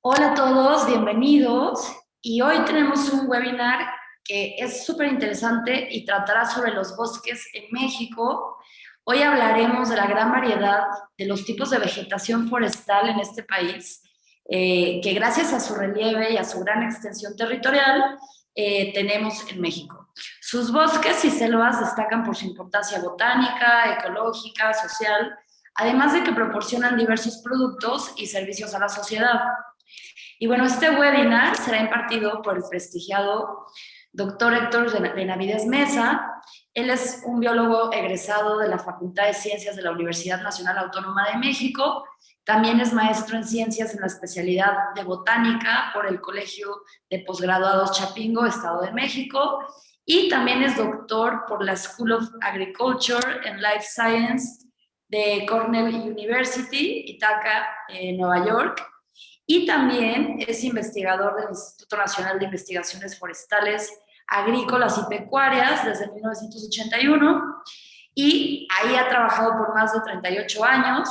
Hola a todos, bienvenidos. Y hoy tenemos un webinar que es súper interesante y tratará sobre los bosques en México. Hoy hablaremos de la gran variedad de los tipos de vegetación forestal en este país, que gracias a su relieve y a su gran extensión territorial tenemos en México. Sus bosques y selvas destacan por su importancia botánica, ecológica, social, además de que proporcionan diversos productos y servicios a la sociedad. Y bueno, este webinar será impartido por el prestigiado doctor Héctor Benavides Mesa. Él es un biólogo egresado de la Facultad de Ciencias de la Universidad Nacional Autónoma de México. También es maestro en ciencias en la especialidad de botánica por el Colegio de Posgraduados Chapingo, Estado de México. Y también es doctor por la School of Agriculture and Life Science de Cornell University, Ithaca, Nueva York. Y también es investigador del Instituto Nacional de Investigaciones Forestales, Agrícolas y Pecuarias desde 1981 y ahí ha trabajado por más de 38 años.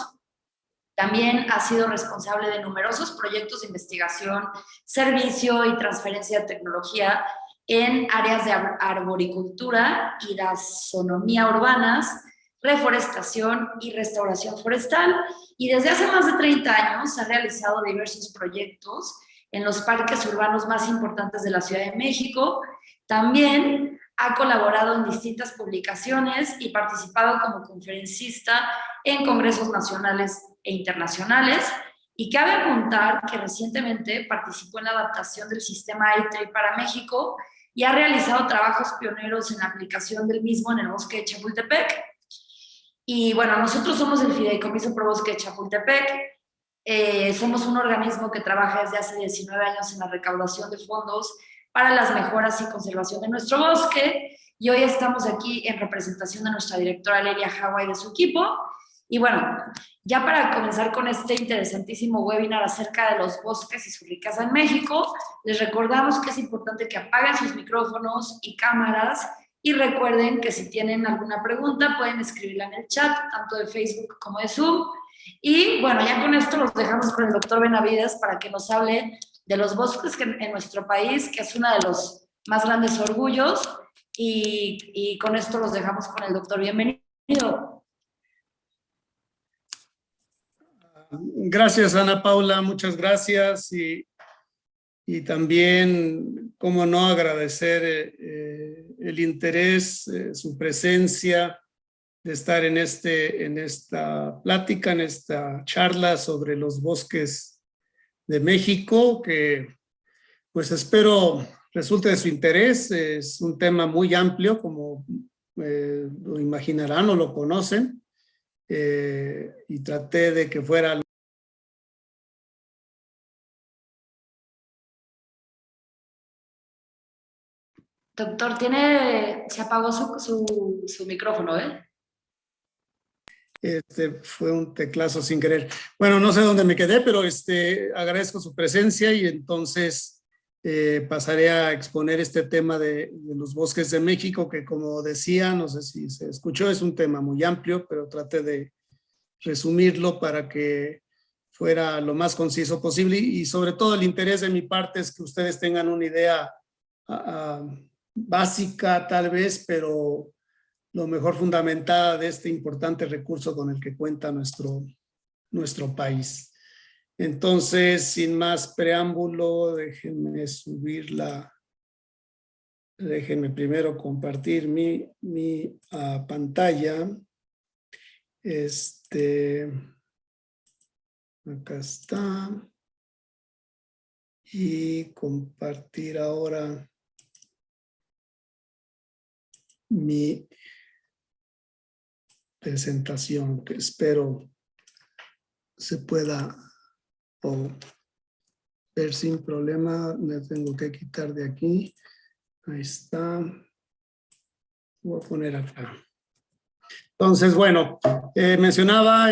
También ha sido responsable de numerosos proyectos de investigación, servicio y transferencia de tecnología en áreas de arboricultura y taxonomía urbanas, reforestación y restauración forestal, y desde hace más de 30 años ha realizado diversos proyectos en los parques urbanos más importantes de la Ciudad de México. También ha colaborado en distintas publicaciones y participado como conferencista en congresos nacionales e internacionales, y cabe apuntar que recientemente participó en la adaptación del sistema ITRI para México y ha realizado trabajos pioneros en la aplicación del mismo en el bosque de Chapultepec. Y bueno, nosotros somos el Fideicomiso Pro Bosque de Chapultepec. Somos un organismo que trabaja desde hace 19 años en la recaudación de fondos para las mejoras y conservación de nuestro bosque. Y hoy estamos aquí en representación de nuestra directora Lelia Jagua y de su equipo. Y bueno, ya para comenzar con este interesantísimo webinar acerca de los bosques y su riqueza en México, les recordamos que es importante que apaguen sus micrófonos y cámaras. Y recuerden que si tienen alguna pregunta pueden escribirla en el chat, tanto de Facebook como de Zoom. Y bueno, ya con esto los dejamos con el doctor Benavides para que nos hable de los bosques en nuestro país, que es uno de los más grandes orgullos. Y con esto los dejamos con el doctor. Bienvenido. Gracias, Ana Paula, muchas gracias. Y también, cómo no, agradecer el interés, su presencia de estar en esta plática, en esta charla sobre los bosques de México, que pues espero resulte de su interés. Es un tema muy amplio, como lo imaginarán o lo conocen, y traté de que fuera. Doctor, se apagó su micrófono, ¿eh? Fue un teclazo sin querer. Bueno, no sé dónde me quedé, pero agradezco su presencia y entonces pasaré a exponer este tema de los bosques de México, que como decía, no sé si se escuchó, es un tema muy amplio, pero traté de resumirlo para que fuera lo más conciso posible y sobre todo el interés de mi parte es que ustedes tengan una idea básica tal vez, pero lo mejor fundamentada de este importante recurso con el que cuenta nuestro país. Entonces, sin más preámbulo, déjenme primero compartir mi pantalla. Acá está. Y compartir ahora mi presentación, que espero se pueda ver sin problema. Me tengo que quitar de aquí. Ahí está. Voy a poner acá. Entonces, bueno, mencionaba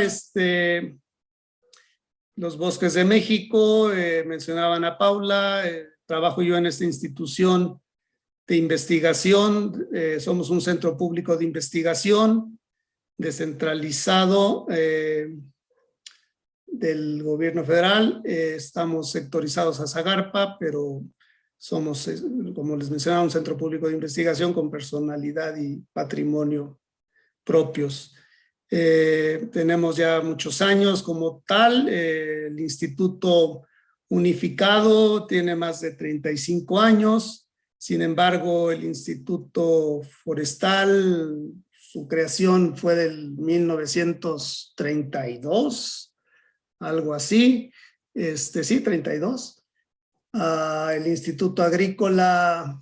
los bosques de México, mencionaban a Paula, trabajo yo en esta institución de investigación, somos un centro público de investigación descentralizado, de del gobierno federal. Estamos sectorizados a Zagarpa, pero somos, como les mencionaba, un centro público de investigación con personalidad y patrimonio propios. Tenemos ya muchos años como tal. El Instituto Unificado tiene más de 35 años. Sin embargo, el Instituto Forestal, su creación fue del 1932, algo así. Sí, 32. El Instituto Agrícola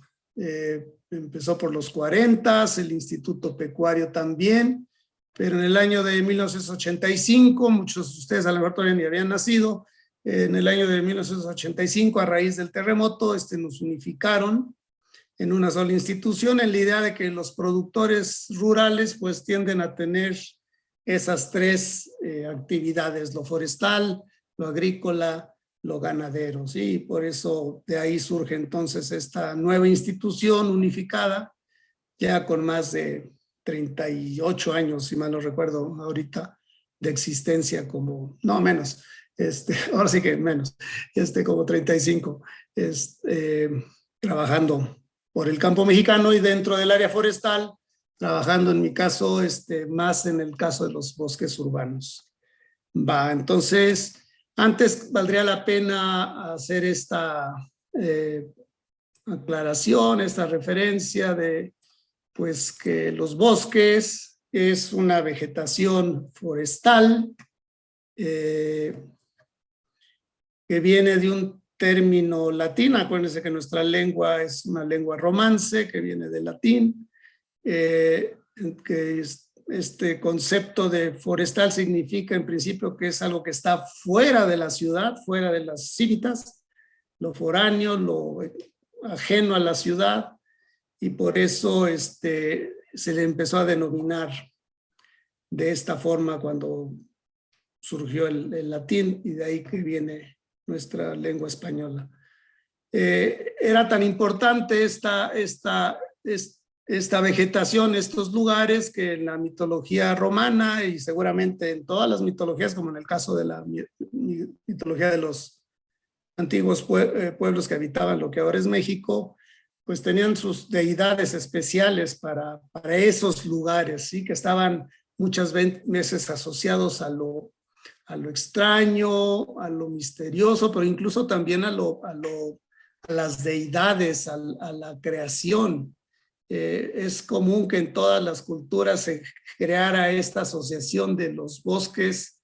empezó por los 40, el Instituto Pecuario también, pero en el año de 1985, muchos de ustedes a lo mejor todavía ni habían nacido, en el año de 1985, a raíz del terremoto, nos unificaron en una sola institución, en la idea de que los productores rurales pues tienden a tener esas tres actividades: lo forestal, lo agrícola, lo ganadero, ¿sí? Por eso de ahí surge entonces esta nueva institución unificada, ya con más de 38 años, si mal no recuerdo ahorita, de existencia, como, no menos, ahora sí que menos, como 35, trabajando por el campo mexicano y dentro del área forestal, trabajando en mi caso, más en el caso de los bosques urbanos. Entonces, antes valdría la pena hacer esta aclaración, esta referencia de, pues, que los bosques es una vegetación forestal que viene de un término latín. Acuérdense que nuestra lengua es una lengua romance que viene del latín, que este concepto de forestal significa en principio que es algo que está fuera de la ciudad, fuera de las civitas, lo foráneo, lo ajeno a la ciudad, y por eso se le empezó a denominar de esta forma cuando surgió el latín, y de ahí que viene nuestra lengua española. Era tan importante esta vegetación, estos lugares, que en la mitología romana y seguramente en todas las mitologías, como en el caso de la mitología de los antiguos pueblos que habitaban lo que ahora es México, pues tenían sus deidades especiales para esos lugares, ¿sí? Que estaban muchas veces asociados a lo extraño, a lo misterioso, pero incluso también a las deidades, a la creación. Es común que en todas las culturas se creara esta asociación de los bosques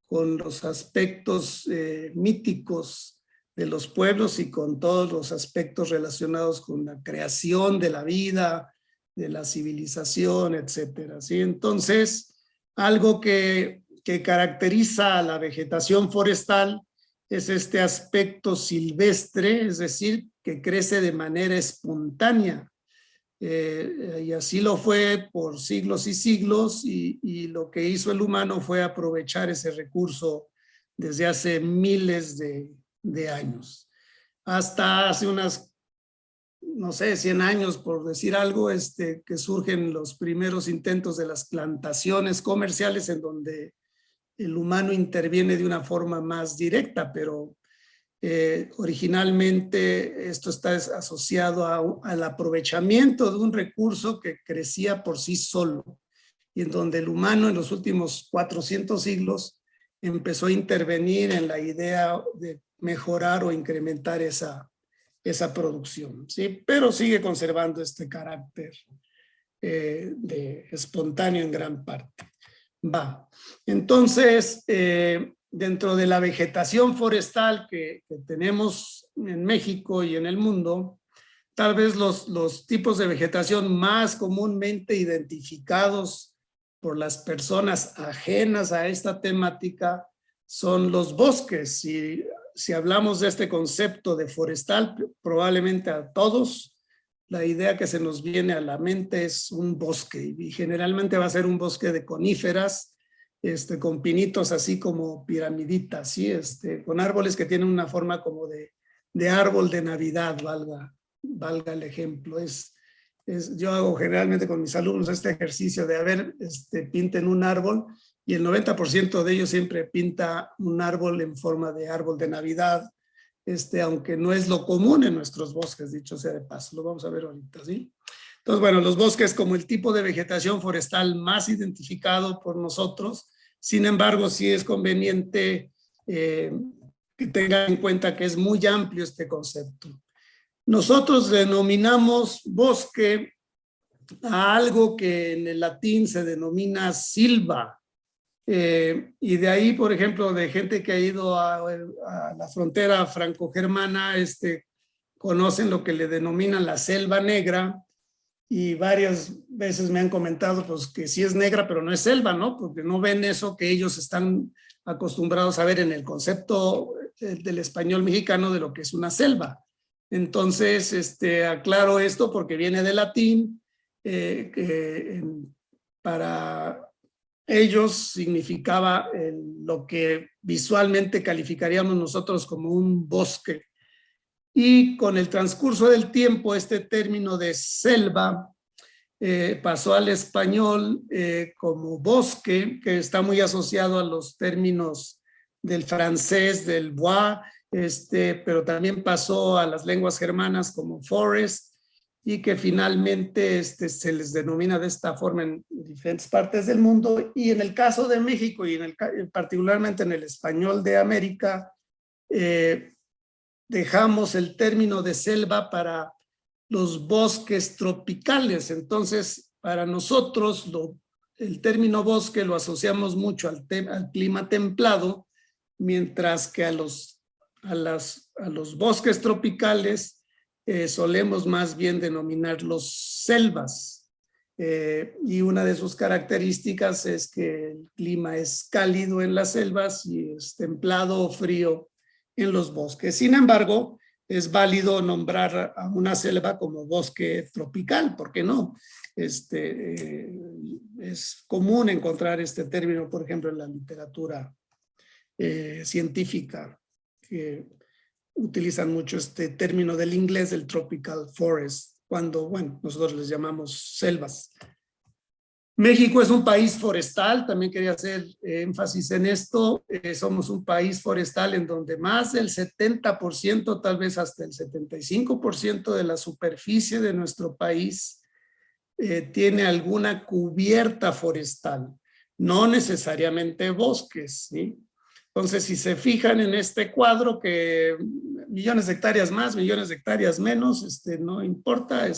con los aspectos míticos de los pueblos y con todos los aspectos relacionados con la creación de la vida, de la civilización, etcétera, ¿sí? Entonces, algo que caracteriza a la vegetación forestal es este aspecto silvestre, es decir, que crece de manera espontánea. Y así lo fue por siglos y siglos, y lo que hizo el humano fue aprovechar ese recurso desde hace miles de años. Hasta hace unas, no sé, 100 años, por decir algo, que surgen los primeros intentos de las plantaciones comerciales en donde el humano interviene de una forma más directa, pero originalmente esto está asociado al aprovechamiento de un recurso que crecía por sí solo, y en donde el humano en los últimos 400 siglos empezó a intervenir en la idea de mejorar o incrementar esa producción, ¿sí? Pero sigue conservando este carácter de espontáneo en gran parte. Entonces, dentro de la vegetación forestal que tenemos en México y en el mundo, tal vez los tipos de vegetación más comúnmente identificados por las personas ajenas a esta temática son los bosques. Si hablamos de este concepto de forestal, probablemente a todos la idea que se nos viene a la mente es un bosque, y generalmente va a ser un bosque de coníferas, con pinitos así como piramiditas, ¿sí? Con árboles que tienen una forma como de árbol de Navidad, valga el ejemplo. Yo hago generalmente con mis alumnos este ejercicio de, pinten un árbol y el 90% de ellos siempre pinta un árbol en forma de árbol de Navidad, aunque no es lo común en nuestros bosques, dicho sea de paso. Lo vamos a ver ahorita, ¿sí? Entonces, bueno, los bosques como el tipo de vegetación forestal más identificado por nosotros. Sin embargo, sí es conveniente que tengan en cuenta que es muy amplio este concepto. Nosotros denominamos bosque a algo que en el latín se denomina silva. Y de ahí, por ejemplo, de gente que ha ido a la frontera franco-germana, conocen lo que le denominan la selva negra, y varias veces me han comentado pues que sí es negra, pero no es selva, ¿no? Porque no ven eso que ellos están acostumbrados a ver en el concepto del español mexicano de lo que es una selva. Entonces, aclaro esto porque viene del latín, que para ellos significaba lo que visualmente calificaríamos nosotros como un bosque. Y con el transcurso del tiempo, este término de selva pasó al español como bosque, que está muy asociado a los términos del francés, del bois, pero también pasó a las lenguas germanas como forest, y que finalmente se les denomina de esta forma en diferentes partes del mundo. Y en el caso de México y particularmente en el español de América, dejamos el término de selva para los bosques tropicales. Entonces, para nosotros, el término bosque lo asociamos mucho al clima templado, mientras que a los bosques tropicales solemos más bien denominarlos selvas. Y una de sus características es que el clima es cálido en las selvas y es templado o frío en los bosques. Sin embargo, es válido nombrar a una selva como bosque tropical, ¿por qué no? Es común encontrar este término, por ejemplo, en la literatura científica, que utilizan mucho este término del inglés, el tropical forest, cuando, bueno, nosotros les llamamos selvas. México es un país forestal, también quería hacer énfasis en esto. Somos un país forestal en donde más del 70%, tal vez hasta el 75% de la superficie de nuestro país tiene alguna cubierta forestal, no necesariamente bosques, ¿sí? Entonces, si se fijan en este cuadro, que millones de hectáreas más, millones de hectáreas menos, no importa,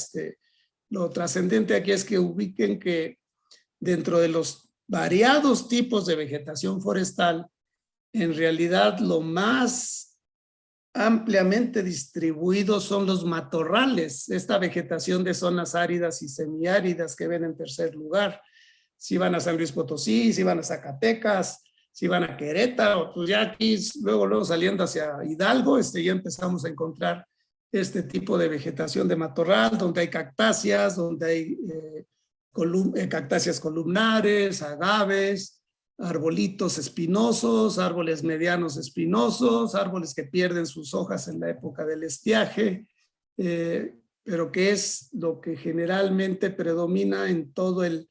lo trascendente aquí es que ubiquen que dentro de los variados tipos de vegetación forestal, en realidad lo más ampliamente distribuido son los matorrales, esta vegetación de zonas áridas y semiáridas que ven en tercer lugar. Si van a San Luis Potosí, si van a Zacatecas, si van a Querétaro, pues ya aquí luego saliendo hacia Hidalgo, ya empezamos a encontrar este tipo de vegetación de matorral, donde hay cactáceas, donde hay cactáceas columnares, agaves, arbolitos espinosos, árboles medianos espinosos, árboles que pierden sus hojas en la época del estiaje, pero que es lo que generalmente predomina en todo el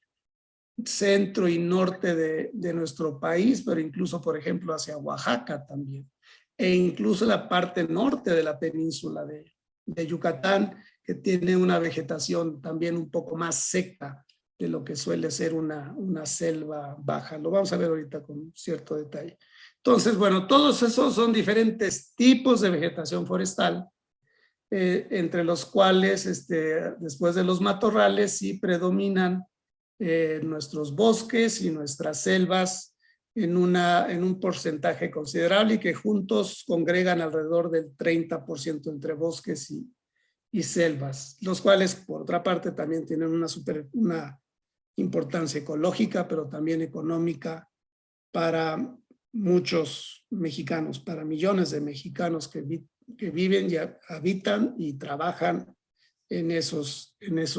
centro y norte de nuestro país, pero incluso, por ejemplo, hacia Oaxaca también, e incluso la parte norte de la península de Yucatán, que tiene una vegetación también un poco más seca de lo que suele ser una selva baja. Lo vamos a ver ahorita con cierto detalle. Entonces, bueno, todos esos son diferentes tipos de vegetación forestal, entre los cuales, después de los matorrales, sí predominan nuestros bosques y nuestras selvas en un porcentaje considerable, y que juntos congregan alrededor del 30% entre bosques y selvas, los cuales por otra parte también tienen una importancia ecológica, pero también económica para muchos mexicanos, para millones de mexicanos que viven y habitan y trabajan en esos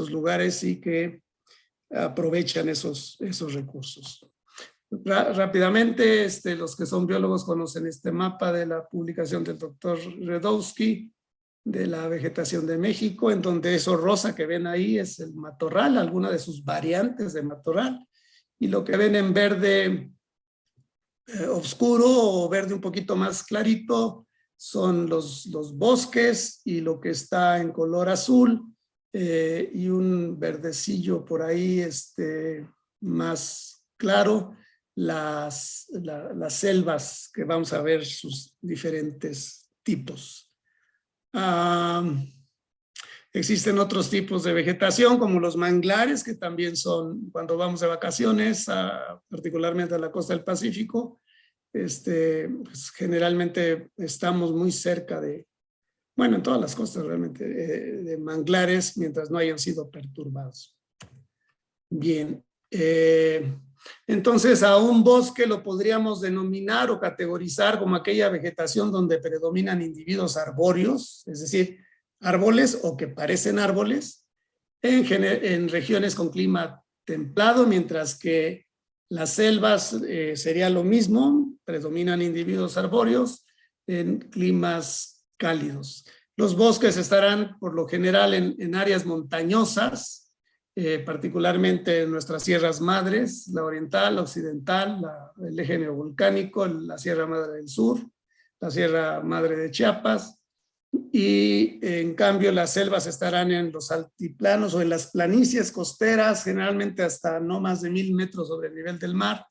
lugares y que aprovechan esos recursos. Rápidamente, los que son biólogos conocen este mapa de la publicación del doctor Redowski de la vegetación de México, en donde eso rosa que ven ahí es el matorral, alguna de sus variantes de matorral, y lo que ven en verde oscuro o verde un poquito más clarito son los bosques, y lo que está en color azul y un verdecillo por ahí más claro, las selvas, que vamos a ver sus diferentes tipos. Existen otros tipos de vegetación, como los manglares, que también son, cuando vamos de vacaciones, particularmente a la costa del Pacífico, pues generalmente estamos muy cerca de, bueno, en todas las costas realmente, de manglares, mientras no hayan sido perturbados. Bien. Entonces, a un bosque lo podríamos denominar o categorizar como aquella vegetación donde predominan individuos arbóreos, es decir, árboles o que parecen árboles, en regiones con clima templado, mientras que las selvas sería lo mismo, predominan individuos arbóreos en climas cálidos. Los bosques estarán por lo general en áreas montañosas, particularmente en nuestras sierras madres, la oriental, la occidental, el eje neovolcánico, la Sierra Madre del Sur, la Sierra Madre de Chiapas, y en cambio las selvas estarán en los altiplanos o en las planicies costeras, generalmente hasta no más de 1000 metros sobre el nivel del mar,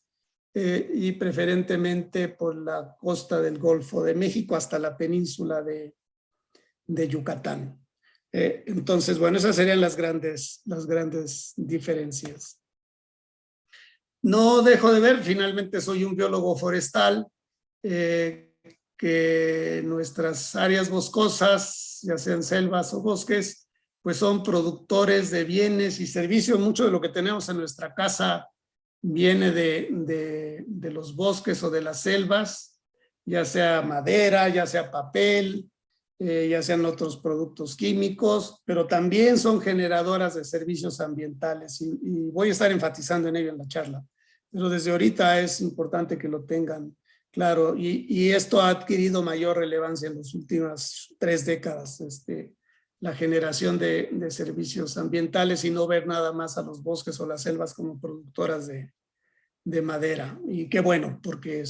y preferentemente por la costa del Golfo de México hasta la península de Yucatán. Entonces, bueno, esas serían las grandes diferencias. No dejo de ver, finalmente soy un biólogo forestal, que nuestras áreas boscosas, ya sean selvas o bosques, pues son productores de bienes y servicios. Mucho de lo que tenemos en nuestra casa viene de los bosques o de las selvas, ya sea madera, ya sea papel, ya sean otros productos químicos, pero también son generadoras de servicios ambientales, y voy a estar enfatizando en ello en la charla. Pero desde ahorita es importante que lo tengan claro, y esto ha adquirido mayor relevancia en las últimas 3 décadas, la generación de servicios ambientales, y no ver nada más a los bosques o las selvas como productoras de madera. Y qué bueno, porque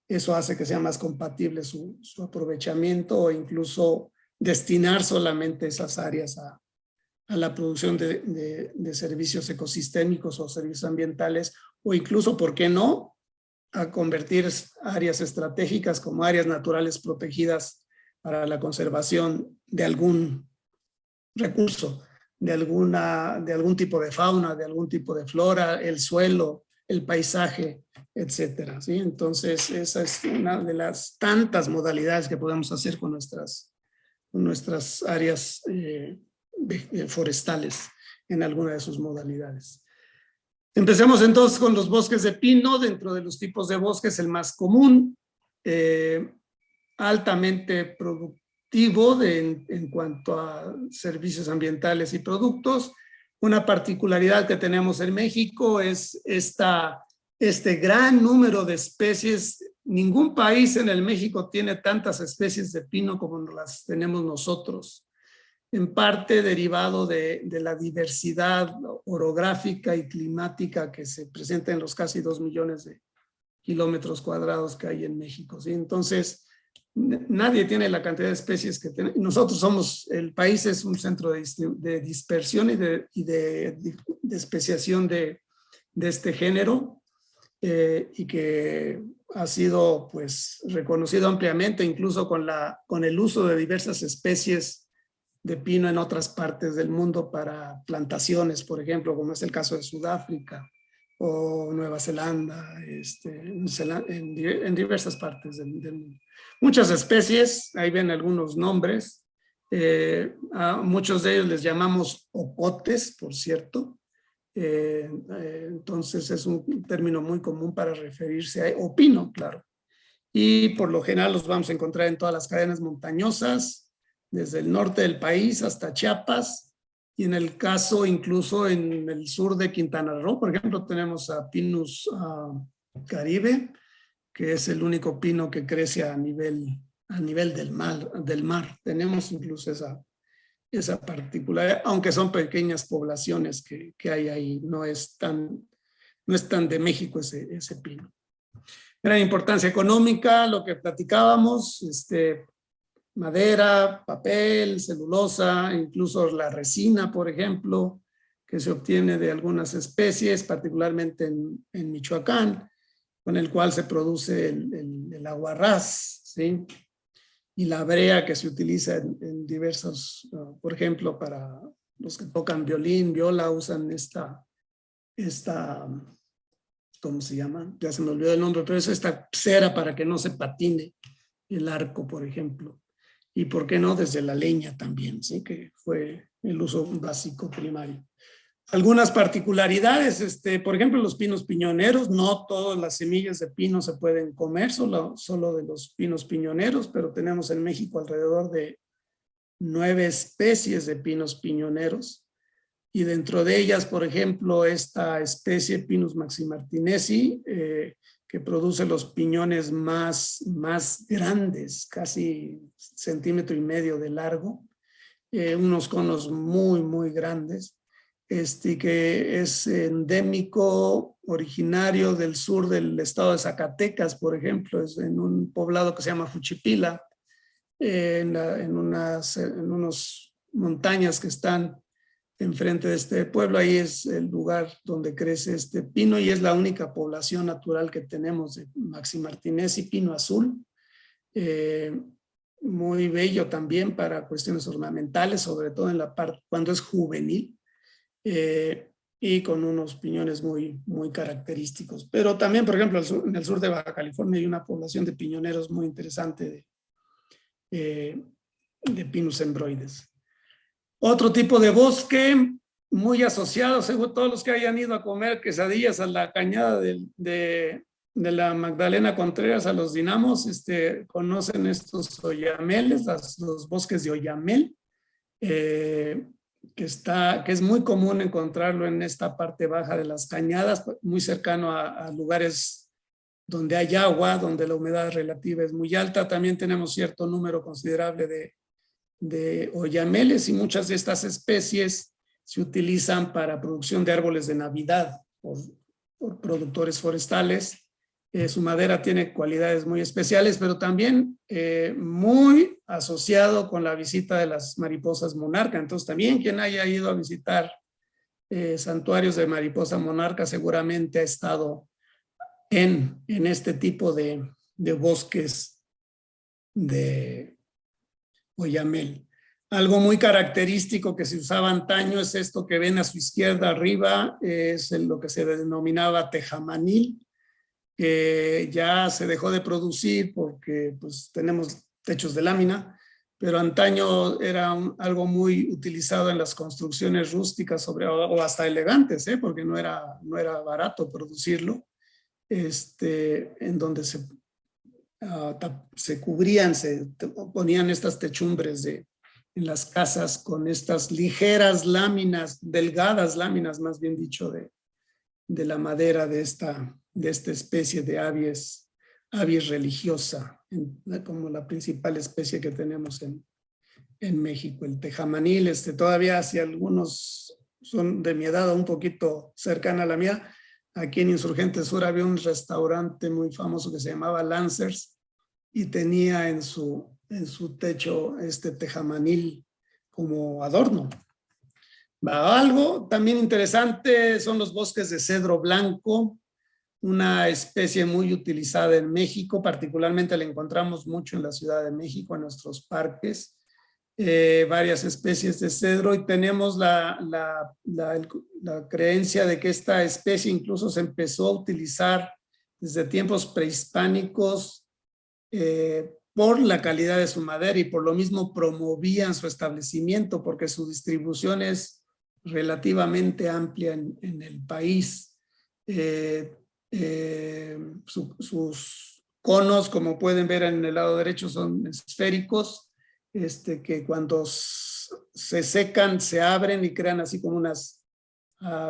eso hace que sea más compatible su aprovechamiento, o incluso destinar solamente esas áreas a la producción de servicios ecosistémicos o servicios ambientales, o incluso, ¿por qué no?, a convertir áreas estratégicas como áreas naturales protegidas para la conservación de algún recurso, de algún tipo de fauna, de algún tipo de flora, el suelo, el paisaje, etcétera, ¿sí? Entonces, esa es una de las tantas modalidades que podemos hacer con nuestras áreas forestales, en alguna de sus modalidades. Empecemos entonces con los bosques de pino. Dentro de los tipos de bosques, el más común, altamente productivo en cuanto a servicios ambientales y productos. Una particularidad que tenemos en México es este gran número de especies. Ningún país en el México tiene tantas especies de pino como las tenemos nosotros, en parte derivado de la diversidad orográfica y climática que se presenta en los casi 2 millones de kilómetros cuadrados que hay en México, ¿sí? Entonces, nadie tiene la cantidad de especies que tenemos. Nosotros el país es un centro de dispersión y de especiación de este género, y que ha sido pues reconocido ampliamente, incluso con el uso de diversas especies de pino en otras partes del mundo para plantaciones, por ejemplo, como es el caso de Sudáfrica o Nueva Zelanda, en diversas partes del mundo. Muchas especies, ahí ven algunos nombres, a muchos de ellos les llamamos ocotes, por cierto. Entonces es un término muy común para referirse o pino, claro. Y por lo general los vamos a encontrar en todas las cadenas montañosas, desde el norte del país hasta Chiapas, y en el caso incluso en el sur de Quintana Roo, por ejemplo, tenemos a Pinus caribe, que es el único pino que crece a nivel del mar. Tenemos incluso esa particularidad, aunque son pequeñas poblaciones que hay ahí, no es tan de México ese pino. Gran importancia económica, lo que platicábamos, madera, papel, celulosa, incluso la resina, por ejemplo, que se obtiene de algunas especies, particularmente en Michoacán, con el cual se produce el aguarrás, ¿sí? Y la brea que se utiliza en diversos, por ejemplo, para los que tocan violín, viola, usan esta, ¿cómo se llama? Ya se me olvidó el nombre, pero es esta cera para que no se patine el arco, por ejemplo. Y por qué no, desde la leña también, ¿sí? Que fue el uso básico primario. Algunas particularidades, por ejemplo, los pinos piñoneros, no todas las semillas de pino se pueden comer, solo de los pinos piñoneros, pero tenemos en México alrededor de 9 especies de pinos piñoneros. Y dentro de ellas, por ejemplo, esta especie Pinus maximartinesi, que produce los piñones más grandes, casi 1,5 cm de largo, unos conos muy grandes, que es endémico, originario del sur del estado de Zacatecas, por ejemplo, es en un poblado que se llama Juchipila, en unas montañas que están enfrente de este pueblo. Ahí es el lugar donde crece este pino y es la única población natural que tenemos de maximartinesi, pino azul. Muy bello también para cuestiones ornamentales, sobre todo en la parte cuando es juvenil, y con unos piñones muy característicos. Pero también, por ejemplo, en el sur de Baja California hay una población de piñoneros muy interesante de Pinus embroides. Otro tipo de bosque muy asociado, según todos los que hayan ido a comer quesadillas a la cañada de la Magdalena Contreras, a los dinamos, conocen estos oyameles, los bosques de oyamel, que es muy común encontrarlo en esta parte baja de las cañadas, muy cercano a lugares donde hay agua, donde la humedad relativa es muy alta. También tenemos cierto número considerable de oyameles y muchas de estas especies se utilizan para producción de árboles de Navidad por productores forestales. Su madera tiene cualidades muy especiales, pero también muy asociado con la visita de las mariposas monarca. Entonces también quien haya ido a visitar santuarios de mariposa monarca seguramente ha estado en este tipo de bosques de oyamel. Algo muy característico que se usaba antaño es esto que ven a su izquierda arriba, es lo que se denominaba tejamanil, que ya se dejó de producir porque pues tenemos techos de lámina, pero antaño era algo muy utilizado en las construcciones rústicas o hasta elegantes, porque no era barato producirlo, en donde se cubrían, se ponían estas techumbres en las casas con estas ligeras láminas, delgadas láminas más bien dicho, de la madera de esta especie de avis religiosa, como la principal especie que tenemos en México, el tejamanil. Todavía si algunos son de mi edad o un poquito cercana a la mía, aquí en Insurgente Sur había un restaurante muy famoso que se llamaba Lancers y tenía en su techo tejamanil como adorno. Algo también interesante son los bosques de cedro blanco, una especie muy utilizada en México, particularmente la encontramos mucho en la Ciudad de México, en nuestros parques, varias especies de cedro, y tenemos la creencia de que esta especie incluso se empezó a utilizar desde tiempos prehispánicos por la calidad de su madera y por lo mismo promovían su establecimiento porque su distribución es relativamente amplia en el país. Sus conos, como pueden ver en el lado derecho, son esféricos, que cuando se secan se abren y crean así como unas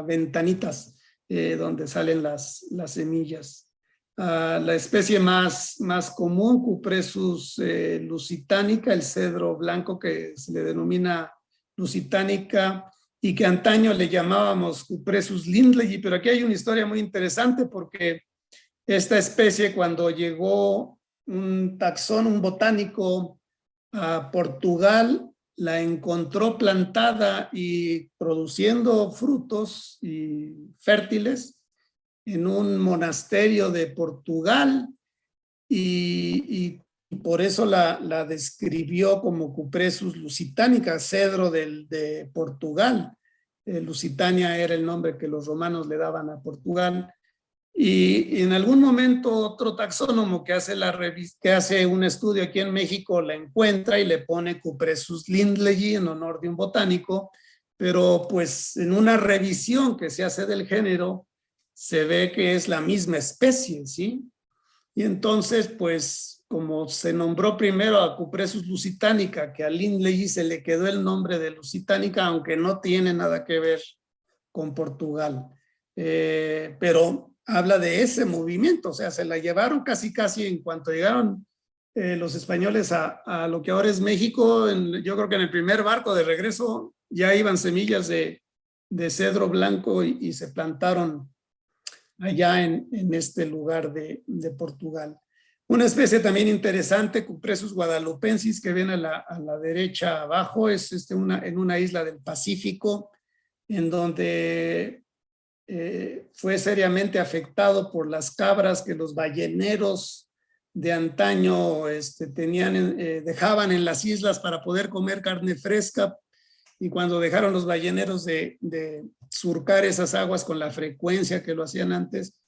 ventanitas donde salen las semillas. La especie más común, Cupressus lusitanica, el cedro blanco que se le denomina lusitanica y que antaño le llamábamos Cupressus lindleyi, pero aquí hay una historia muy interesante porque Esta especie, cuando llegó un taxón, un botánico a Portugal, la encontró plantada y produciendo frutos y fértiles en un monasterio de Portugal, y por eso la describió como Cupressus lusitanica, cedro de Portugal. Lusitania era el nombre que los romanos le daban a Portugal. Y en algún momento otro taxónomo que hace un estudio aquí en México la encuentra y le pone Cupressus lindleyi en honor de un botánico, pero pues en una revisión que se hace del género se ve que es la misma especie, ¿sí? Y entonces, pues, como se nombró primero a Cupressus lusitanica, que a lindleyi se le quedó el nombre de lusitanica, aunque no tiene nada que ver con Portugal. Pero habla de ese movimiento, o sea, se la llevaron casi en cuanto llegaron los españoles a lo que ahora es México. Yo creo que en el primer barco de regreso ya iban semillas de cedro blanco y se plantaron allá en este lugar de Portugal. Una especie también interesante, Cupressus guadalupensis, que viene a la derecha abajo, es en una isla del Pacífico, en donde fue seriamente afectado por las cabras que los balleneros de antaño dejaban en las islas para poder comer carne fresca, y cuando dejaron los balleneros de surcar esas aguas con la frecuencia que lo hacían antes,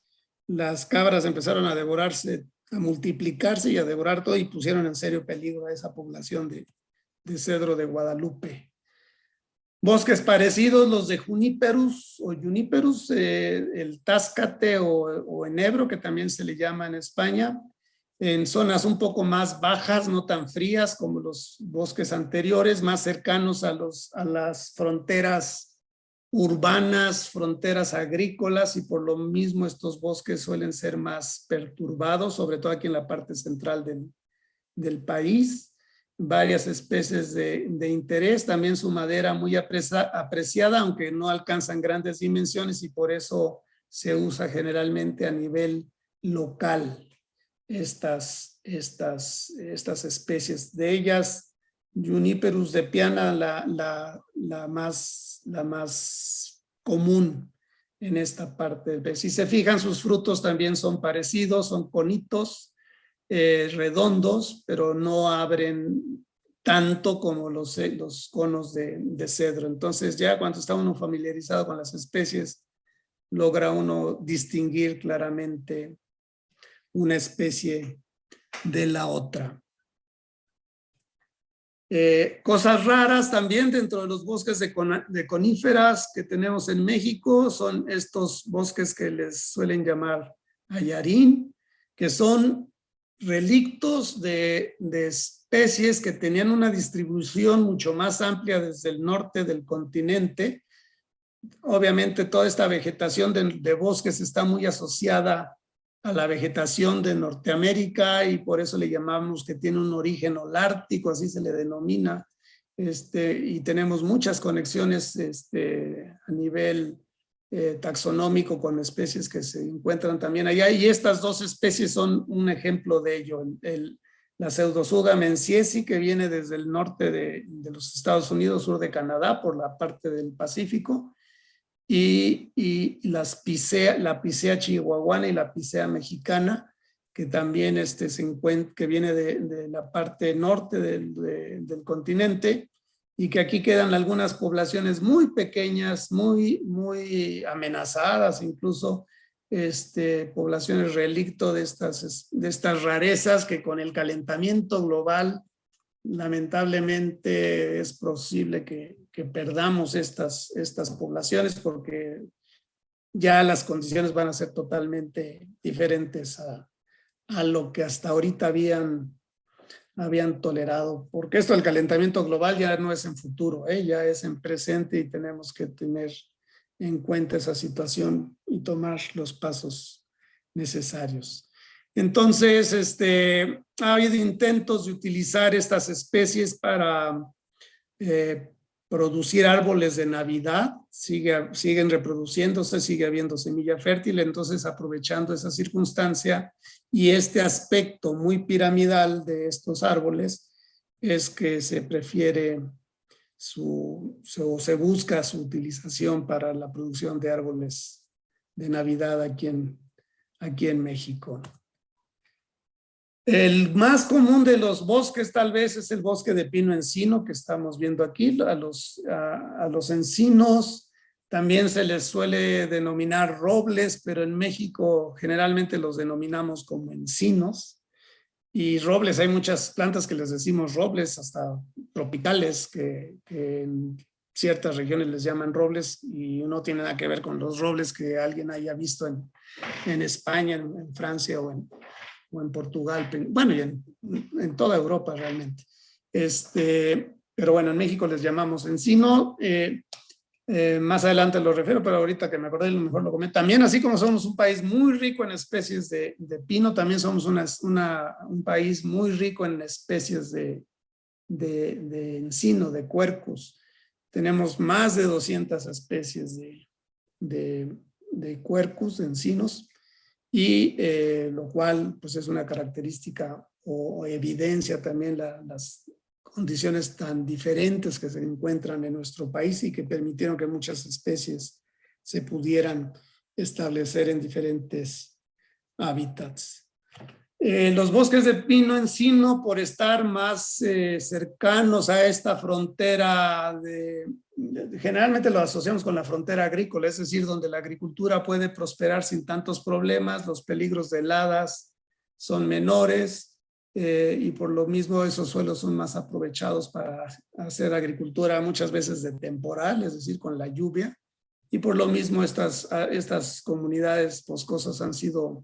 las cabras empezaron a devorarse, a multiplicarse y a devorar todo, y pusieron en serio peligro a esa población de cedro de Guadalupe. Bosques parecidos, los de Juniperus o Juniperus, el táscate o enebro, que también se le llama en España, en zonas un poco más bajas, no tan frías como los bosques anteriores, más cercanos a las fronteras urbanas, fronteras agrícolas, y por lo mismo estos bosques suelen ser más perturbados, sobre todo aquí en la parte central del país. Varias especies de interés, también su madera muy apreciada, aunque no alcanzan grandes dimensiones, y por eso se usa generalmente a nivel local estas especies. De ellas, Juniperus depiana la más común en esta parte. Si se fijan, sus frutos también son parecidos, son conitos, redondos, pero no abren tanto como los conos de cedro. Entonces, ya cuando está uno familiarizado con las especies, logra uno distinguir claramente una especie de la otra. Cosas raras también dentro de los bosques de coníferas que tenemos en México son estos bosques que les suelen llamar ayarín, que son relictos de especies que tenían una distribución mucho más amplia desde el norte del continente. Obviamente toda esta vegetación de bosques está muy asociada a la vegetación de Norteamérica, y por eso le llamamos que tiene un origen holártico, así se le denomina, y tenemos muchas conexiones a nivel taxonómico con especies que se encuentran también allá, y estas dos especies son un ejemplo de ello. La Pseudotsuga menziesi, que viene desde el norte de los Estados Unidos, sur de Canadá, por la parte del Pacífico, y la Picea chihuahuana y la Picea mexicana, que también que viene de la parte norte del continente, y que aquí quedan algunas poblaciones muy pequeñas, muy amenazadas, incluso poblaciones relicto de estas rarezas que con el calentamiento global lamentablemente es posible que perdamos estas poblaciones, porque ya las condiciones van a ser totalmente diferentes a lo que hasta ahorita habían tolerado, porque esto del calentamiento global ya no es en futuro, ya es en presente, y tenemos que tener en cuenta esa situación y tomar los pasos necesarios. Entonces, ha habido intentos de utilizar estas especies para producir árboles de Navidad, siguen reproduciéndose, sigue habiendo semilla fértil, entonces aprovechando esa circunstancia y este aspecto muy piramidal de estos árboles es que se prefiere se busca su utilización para la producción de árboles de Navidad aquí en México. El más común de los bosques tal vez es el bosque de pino encino que estamos viendo aquí. A los encinos también se les suele denominar robles, pero en México generalmente los denominamos como encinos. Y robles, hay muchas plantas que les decimos robles, hasta tropicales, que en ciertas regiones les llaman robles y no tiene nada que ver con los robles que alguien haya visto en España, en Francia o en Portugal, bueno, y en toda Europa realmente. Pero bueno, en México les llamamos encino. Más adelante lo refiero, pero ahorita que me acordé, a lo mejor lo comento. También, así como somos un país muy rico en especies de pino, también somos un país muy rico en especies de encino, de quercus. Tenemos más de 200 especies de quercus, de encinos, y lo cual pues es una característica o evidencia también las condiciones tan diferentes que se encuentran en nuestro país y que permitieron que muchas especies se pudieran establecer en diferentes hábitats. Los bosques de pino encino, por estar más cercanos a esta frontera, generalmente lo asociamos con la frontera agrícola, es decir, donde la agricultura puede prosperar sin tantos problemas, los peligros de heladas son menores, y por lo mismo esos suelos son más aprovechados para hacer agricultura muchas veces de temporal, es decir, con la lluvia, y por lo mismo estas comunidades boscosas han sido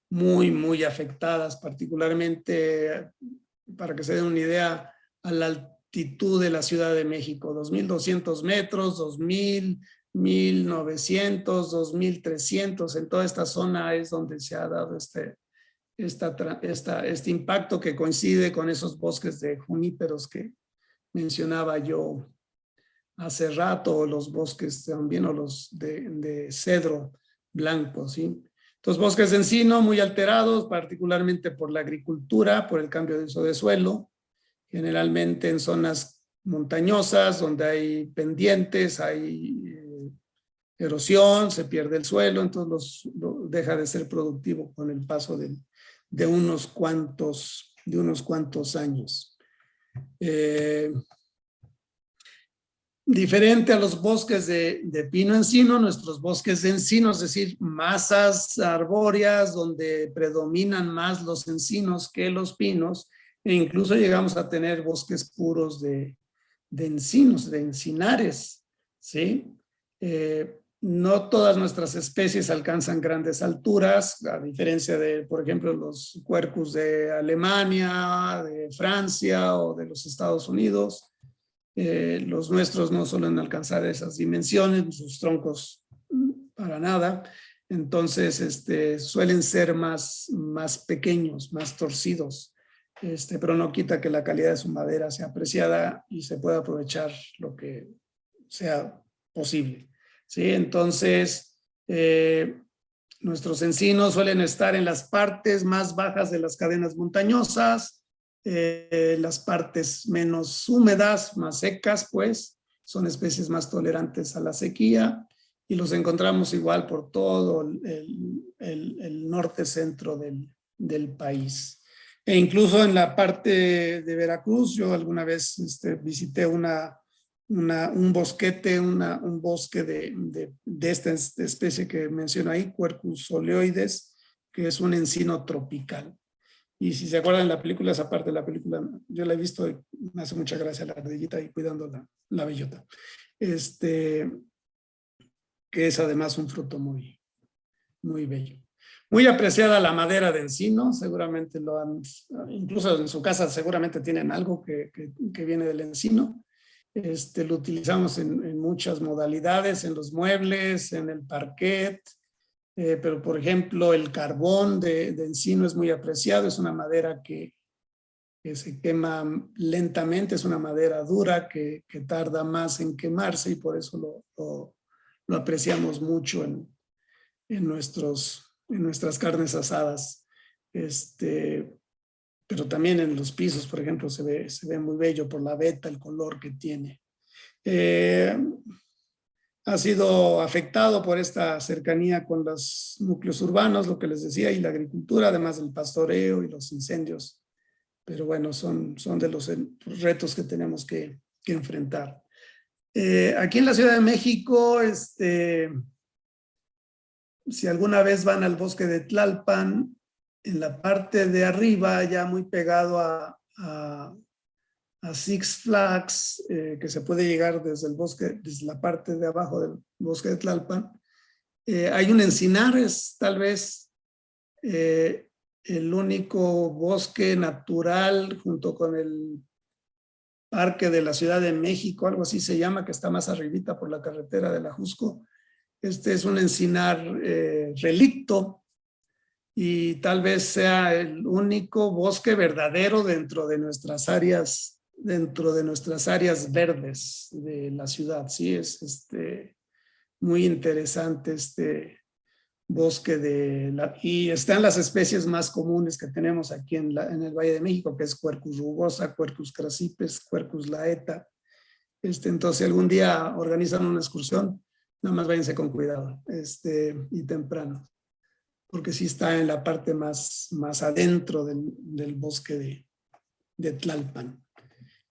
muy, muy afectadas, particularmente, para que se den una idea, a la altitud de la Ciudad de México, 2.200 metros, 2.000, 1.900, 2.300, en toda esta zona es donde se ha dado este impacto que coincide con esos bosques de juníperos que mencionaba yo hace rato, o los bosques también, o los de cedro blanco, ¿sí? Los bosques de encino muy alterados, particularmente por la agricultura, por el cambio de uso de suelo, generalmente en zonas montañosas donde hay pendientes, hay erosión, se pierde el suelo, entonces deja de ser productivo con el paso de unos cuantos años. Diferente a los bosques de pino encino, nuestros bosques de encino, es decir, masas arbóreas donde predominan más los encinos que los pinos, e incluso llegamos a tener bosques puros de encinos, de encinares, ¿sí? No todas nuestras especies alcanzan grandes alturas, a diferencia de, por ejemplo, los quercus de Alemania, de Francia o de los Estados Unidos. Los nuestros no suelen alcanzar esas dimensiones, sus troncos para nada, entonces suelen ser más pequeños, más torcidos, pero no quita que la calidad de su madera sea apreciada y se pueda aprovechar lo que sea posible, ¿sí? Entonces, nuestros encinos suelen estar en las partes más bajas de las cadenas montañosas, las partes menos húmedas, más secas, pues, son especies más tolerantes a la sequía y los encontramos igual por todo el norte-centro del país. E incluso en la parte de Veracruz, yo alguna vez visité un bosquete, un bosque de esta especie que menciono ahí, Quercus oleoides, que es un encino tropical. Y si se acuerdan de la película, esa parte de la película, yo la he visto y me hace mucha gracia la ardillita ahí cuidando la bellota. Que es además un fruto muy, muy bello. Muy apreciada la madera de encino, seguramente lo han, incluso en su casa seguramente tienen algo que viene del encino. Lo utilizamos en muchas modalidades, en los muebles, en el parquet, pero por ejemplo el carbón de encino es muy apreciado, es una madera que que se quema lentamente, es una madera dura que tarda más en quemarse y por eso lo apreciamos mucho en nuestras carnes asadas. Pero también en los pisos, por ejemplo, se ve muy bello por la veta, el color que tiene. Ha sido afectado por esta cercanía con los núcleos urbanos, lo que les decía, y la agricultura, además del pastoreo y los incendios. Pero bueno, son de los retos que tenemos que enfrentar. Aquí en la Ciudad de México, si alguna vez van al bosque de Tlalpan, en la parte de arriba, ya muy pegado a Six Flags, que se puede llegar desde el bosque, desde la parte de abajo del bosque de Tlalpan, hay un encinar, es tal vez el único bosque natural junto con el Parque de la Ciudad de México, algo así se llama, que está más arribita por la carretera de la Jusco. Este es un encinar relicto y tal vez sea el único bosque verdadero dentro de nuestras áreas verdes de la ciudad. Sí, es muy interesante este bosque y están las especies más comunes que tenemos aquí en el Valle de México, que es Quercus rugosa, Quercus crassipes, Quercus laeta. Entonces, si algún día organizan una excursión, nada más váyanse con cuidado y temprano, porque sí está en la parte más adentro del bosque de Tlalpan,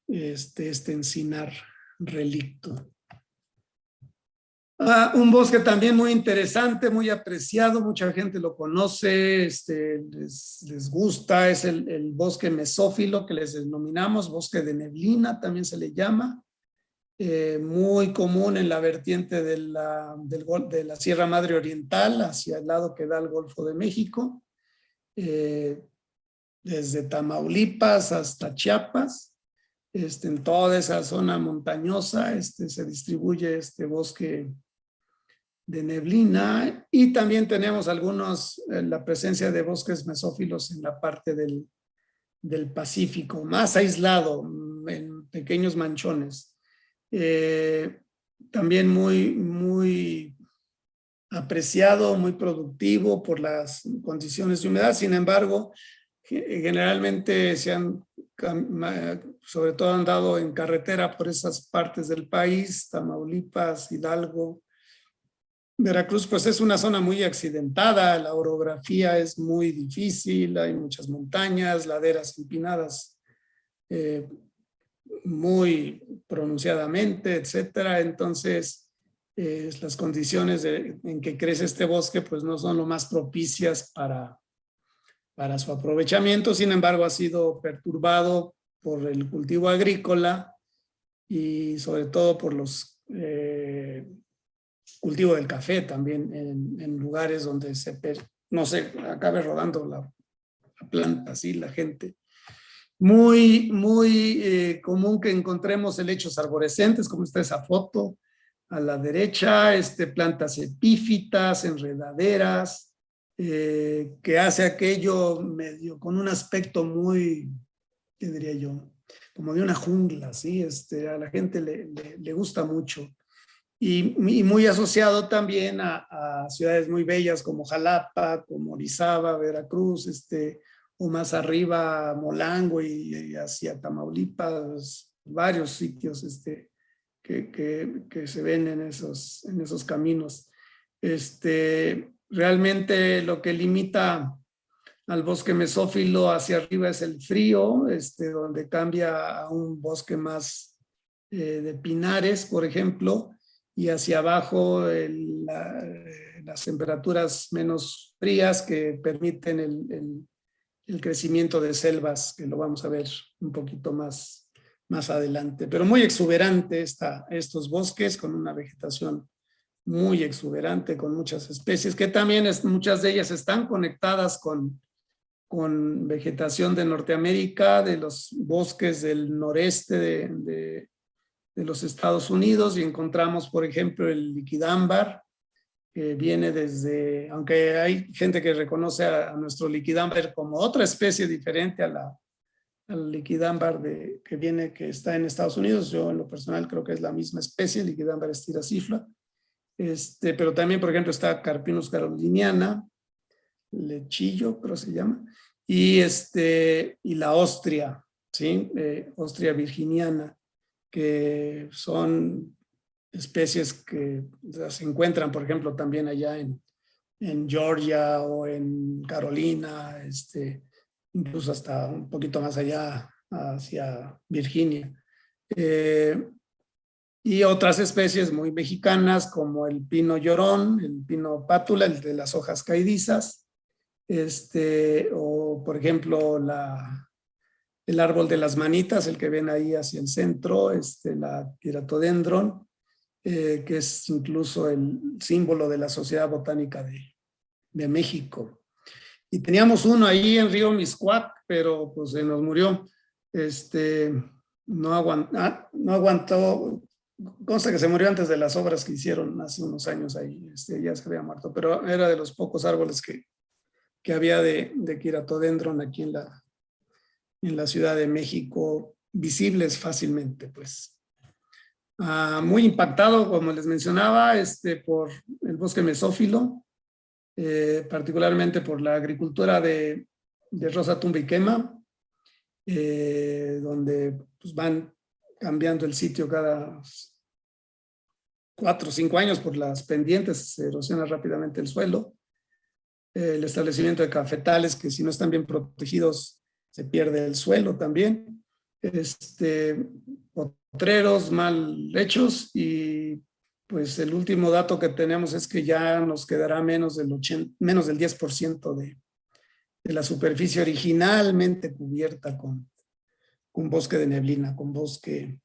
este encinar relicto. Un bosque también muy interesante, muy apreciado, mucha gente lo conoce, les gusta, es el bosque mesófilo que les denominamos, bosque de neblina también se le llama, muy común en la vertiente de la Sierra Madre Oriental, hacia el lado que da al Golfo de México, desde Tamaulipas hasta Chiapas. En toda esa zona montañosa se distribuye este bosque de neblina, y también tenemos la presencia de bosques mesófilos en la parte del Pacífico, más aislado, en pequeños manchones. También muy apreciado, muy productivo por las condiciones de humedad. Sin embargo, generalmente sobre todo han dado en carretera por esas partes del país, Tamaulipas, Hidalgo, Veracruz, pues es una zona muy accidentada, la orografía es muy difícil, hay muchas montañas, laderas empinadas muy pronunciadamente, etcétera. Entonces, las condiciones en que crece este bosque pues no son lo más propicias para su aprovechamiento. Sin embargo, ha sido perturbado por el cultivo agrícola y sobre todo por los cultivo del café también en lugares donde no sé, acabe rodando la planta, así la gente. Muy común que encontremos helechos arborescentes, como está esa foto a la derecha, plantas epífitas, enredaderas, que hace aquello medio con un aspecto muy, ¿qué diría yo? Como de una jungla, ¿sí? A la gente le gusta mucho. Y muy asociado también a ciudades muy bellas como Jalapa, como Orizaba, Veracruz, o más arriba Molango y hacia Tamaulipas, varios sitios que se ven en esos caminos. Realmente lo que limita al bosque mesófilo hacia arriba es el frío, donde cambia a un bosque más de pinares, por ejemplo, y hacia abajo las temperaturas menos frías que permiten el crecimiento de selvas, que lo vamos a ver un poquito más adelante. Pero muy exuberante estos bosques, con una vegetación muy exuberante, con muchas especies, que también muchas de ellas están conectadas con vegetación de Norteamérica, de los bosques del noreste de los Estados Unidos, y encontramos, por ejemplo, el liquidámbar, que viene aunque hay gente que reconoce a nuestro liquidámbar como otra especie diferente a al liquidámbar que está en Estados Unidos. Yo en lo personal creo que es la misma especie, liquidámbar styracifla. Pero también, por ejemplo, está Carpinus caroliniana, lechillo, creo se llama, y la ostria, ¿sí? Ostria virginiana, que son especies que se encuentran, por ejemplo, también allá en Georgia o en Carolina, incluso hasta un poquito más allá hacia Virginia. Y otras especies muy mexicanas como el pino llorón, el pino pátula, el de las hojas caidizas, o por ejemplo el árbol de las manitas, el que ven ahí hacia el centro, la Quiratodendron, que es incluso el símbolo de la Sociedad Botánica de México. Y teníamos uno ahí en Río Miscuac, pero pues se nos murió. No aguantó, consta que se murió antes de las obras que hicieron hace unos años ahí, ya se había muerto, pero era de los pocos árboles que había de Quiratodendron aquí en la Ciudad de México, visibles fácilmente, pues. Muy impactado, como les mencionaba, por el bosque mesófilo, particularmente por la agricultura de rosa, tumba y quema, donde pues, van cambiando el sitio cada 4 o 5 años por las pendientes, se erosiona rápidamente el suelo. El establecimiento de cafetales que si no están bien protegidos se pierde el suelo también. Potreros mal hechos y pues el último dato que tenemos es que ya nos quedará menos del 10% de la superficie originalmente cubierta con bosque de neblina, con bosque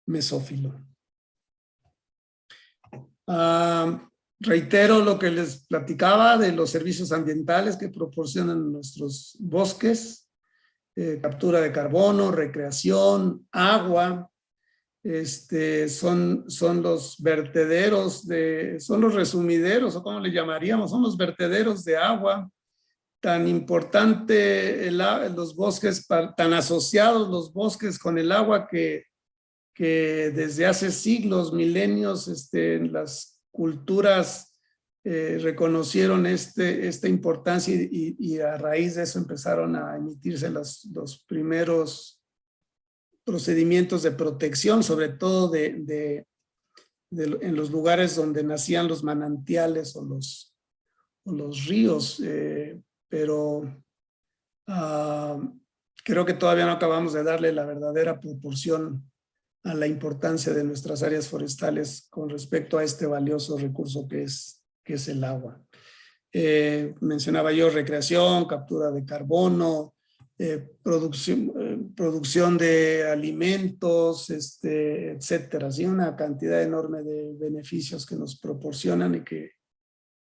mesófilo. Reitero lo que les platicaba de los servicios ambientales que proporcionan nuestros bosques, captura de carbono, recreación, agua, son los vertederos son los resumideros, o como le llamaríamos, son los vertederos de agua, tan importante los bosques, tan asociados los bosques con el agua que desde hace siglos, milenios, las culturas reconocieron esta importancia y a raíz de eso empezaron a emitirse los primeros procedimientos de protección, sobre todo en los lugares donde nacían los manantiales o los ríos, pero creo que todavía no acabamos de darle la verdadera proporción a la importancia de nuestras áreas forestales con respecto a este valioso recurso que es el agua. Mencionaba yo recreación, captura de carbono, producción de alimentos, etcétera. ¿Sí? Una cantidad enorme de beneficios que nos proporcionan y que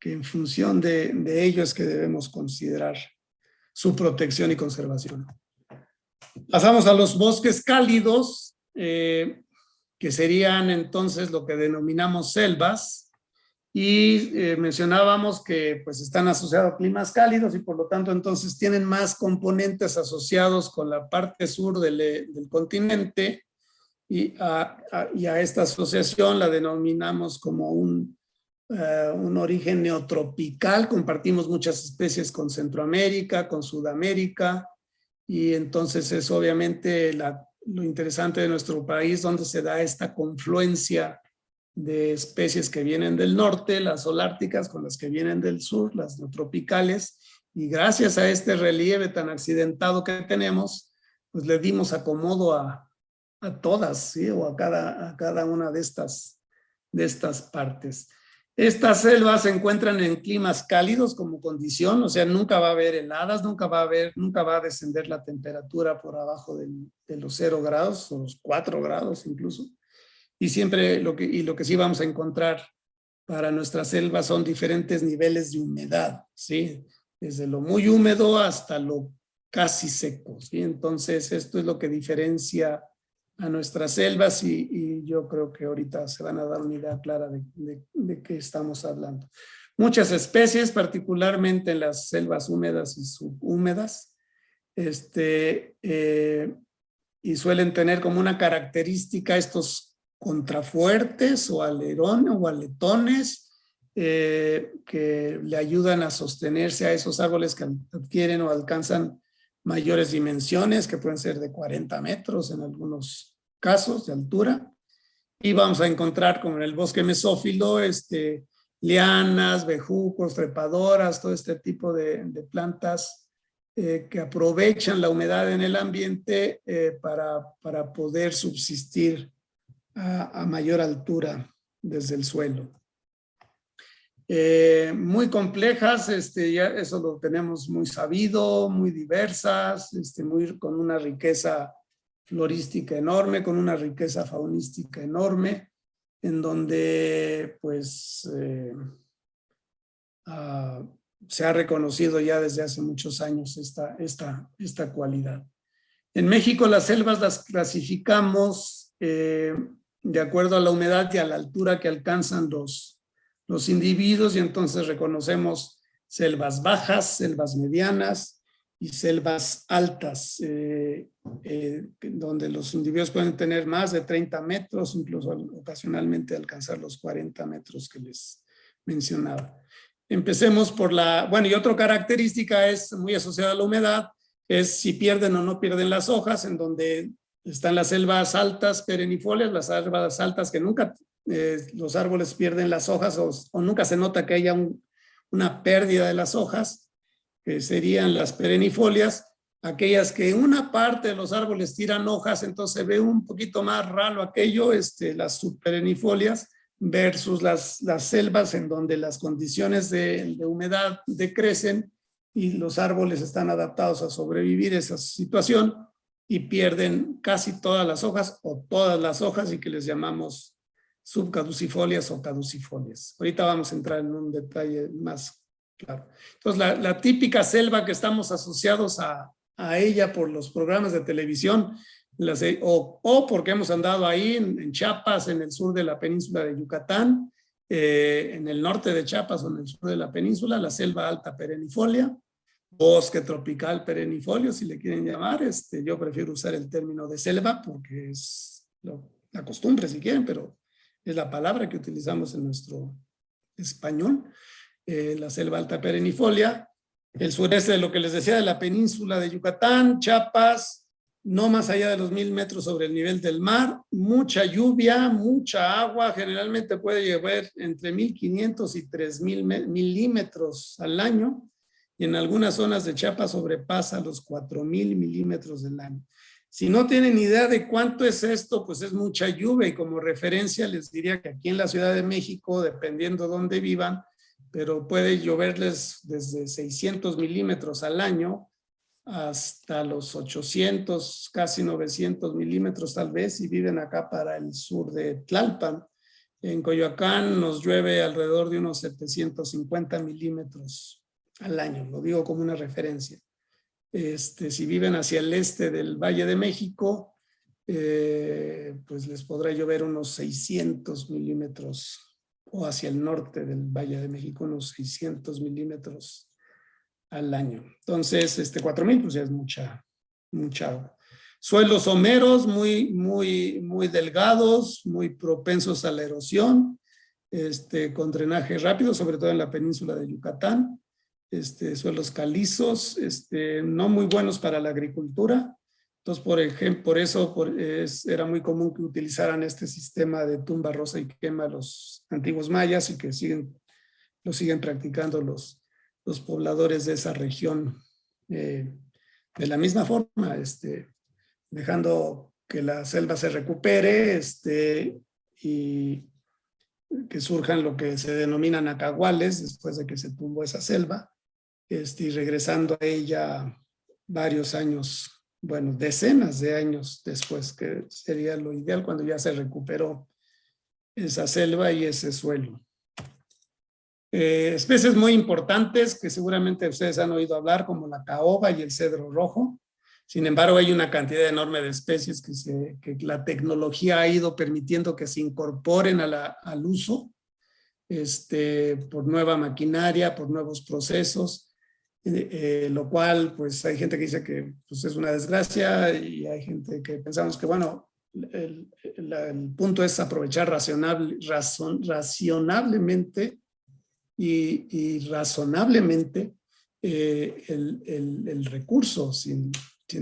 en función de ello es que debemos considerar su protección y conservación. Pasamos a los bosques cálidos, que serían entonces lo que denominamos selvas, y mencionábamos que pues están asociados a climas cálidos y por lo tanto entonces tienen más componentes asociados con la parte sur del continente y a esta asociación la denominamos como un origen neotropical. Compartimos muchas especies con Centroamérica, con Sudamérica, y entonces es obviamente lo interesante de nuestro país, donde se da esta confluencia de especies que vienen del norte, las holárticas, con las que vienen del sur, las neotropicales, y gracias a este relieve tan accidentado que tenemos, pues le dimos acomodo a todas, ¿sí? O a cada una de estas partes. Estas selvas se encuentran en climas cálidos como condición, o sea, nunca va a haber heladas, nunca va a descender la temperatura por abajo de los 0 grados o los 4 grados incluso. Y siempre lo que sí vamos a encontrar para nuestras selvas son diferentes niveles de humedad, ¿sí? Desde lo muy húmedo hasta lo casi seco, ¿sí? Entonces, esto es lo que diferencia a nuestras selvas y yo creo que ahorita se van a dar una idea clara de qué estamos hablando. Muchas especies, particularmente en las selvas húmedas y subhúmedas, y suelen tener como una característica estos contrafuertes o alerones o aletones que le ayudan a sostenerse a esos árboles que adquieren o alcanzan mayores dimensiones, que pueden ser de 40 metros en algunos casos de altura. Y vamos a encontrar, como en el bosque mesófilo, lianas, bejucos, trepadoras, todo este tipo de plantas que aprovechan la humedad en el ambiente para poder subsistir a mayor altura desde el suelo. Muy complejas, ya eso lo tenemos muy sabido, muy diversas, con una riqueza florística enorme, con una riqueza faunística enorme, en donde pues se ha reconocido ya desde hace muchos años esta cualidad. En México las selvas las clasificamos de acuerdo a la humedad y a la altura que alcanzan los individuos, y entonces reconocemos selvas bajas, selvas medianas y selvas altas, donde los individuos pueden tener más de 30 metros, incluso ocasionalmente alcanzar los 40 metros que les mencionaba. Empecemos por y otra característica es muy asociada a la humedad, es si pierden o no pierden las hojas, en donde están las selvas altas perennifolias, las selvas altas que nunca los árboles pierden las hojas o nunca se nota que haya una pérdida de las hojas, que serían las perennifolias, aquellas que una parte de los árboles tiran hojas, entonces se ve un poquito más raro aquello, las subperennifolias, versus las selvas en donde las condiciones de humedad decrecen y los árboles están adaptados a sobrevivir esa situación y pierden casi todas las hojas o todas las hojas, y que les llamamos subcaducifolias o caducifolias. Ahorita vamos a entrar en un detalle más claro. Entonces, la típica selva que estamos asociados a ella por los programas de televisión, o porque hemos andado ahí en Chiapas, en el sur de la península de Yucatán, en el norte de Chiapas o en el sur de la península, la selva alta perennifolia, bosque tropical perennifolio, si le quieren llamar. Yo prefiero usar el término de selva porque es la costumbre, si quieren, pero es la palabra que utilizamos en nuestro español. La selva alta perennifolia, el sureste de lo que les decía de la península de Yucatán, Chiapas, no más allá de los 1000 metros sobre el nivel del mar, mucha lluvia, mucha agua, generalmente puede llover entre 1500 y 3000 milímetros al año, y en algunas zonas de Chiapas sobrepasa los 4000 milímetros del año. Si no tienen idea de cuánto es esto, pues es mucha lluvia, y como referencia les diría que aquí en la Ciudad de México, dependiendo de dónde vivan, pero puede lloverles desde 600 milímetros al año hasta los 800, casi 900 milímetros tal vez, si viven acá para el sur de Tlalpan. En Coyoacán nos llueve alrededor de unos 750 milímetros al año, lo digo como una referencia. Si viven hacia el este del Valle de México, pues les podrá llover unos 600 milímetros, o hacia el norte del Valle de México unos 600 milímetros al año. Entonces, 4000 pues ya es mucha agua. Suelos someros muy delgados, muy propensos a la erosión, con drenaje rápido, sobre todo en la península de Yucatán. Suelos calizos, no muy buenos para la agricultura. Entonces, por ejemplo, por eso era muy común que utilizaran este sistema de tumba, roza y quema los antiguos mayas, y que lo siguen practicando los pobladores de esa región de la misma forma, dejando que la selva se recupere y que surjan lo que se denominan acaguales después de que se tumbó esa selva, y regresando a ella varios años, bueno, decenas de años después, que sería lo ideal cuando ya se recuperó esa selva y ese suelo. Especies muy importantes que seguramente ustedes han oído hablar, como la caoba y el cedro rojo. Sin embargo, hay una cantidad enorme de especies que la tecnología ha ido permitiendo que se incorporen al uso, por nueva maquinaria, por nuevos procesos. lo cual pues hay gente que dice que pues, es una desgracia y hay gente que pensamos que bueno, el punto es aprovechar racionablemente y razonablemente el recurso sin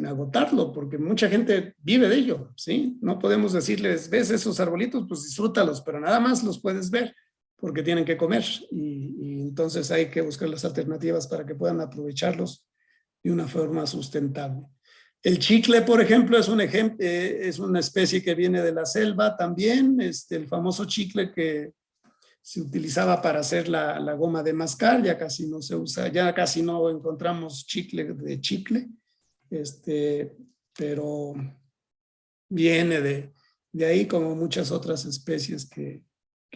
agotarlo, porque mucha gente vive de ello, ¿sí? No podemos decirles, ves esos arbolitos, pues disfrútalos, pero nada más los puedes ver porque tienen que comer y entonces hay que buscar las alternativas para que puedan aprovecharlos de una forma sustentable. El chicle, por ejemplo, es es una especie que viene de la selva también, el famoso chicle que se utilizaba para hacer la goma de mascar, ya casi no se usa, ya casi no encontramos chicle de chicle, pero viene de ahí como muchas otras especies que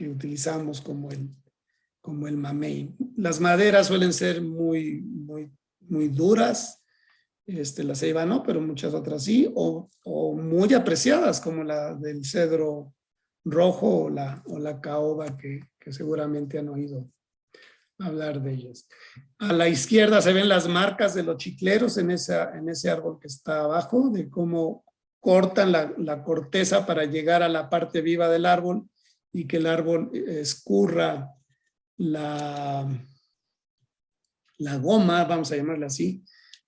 utilizamos como el mamey. Las maderas suelen ser muy duras, la ceiba no, pero muchas otras sí, o muy apreciadas como la del cedro rojo o la caoba que seguramente han oído hablar de ellas. A la izquierda se ven las marcas de los chicleros en ese árbol que está abajo, de cómo cortan la corteza para llegar a la parte viva del árbol y que el árbol escurra la goma, vamos a llamarla así,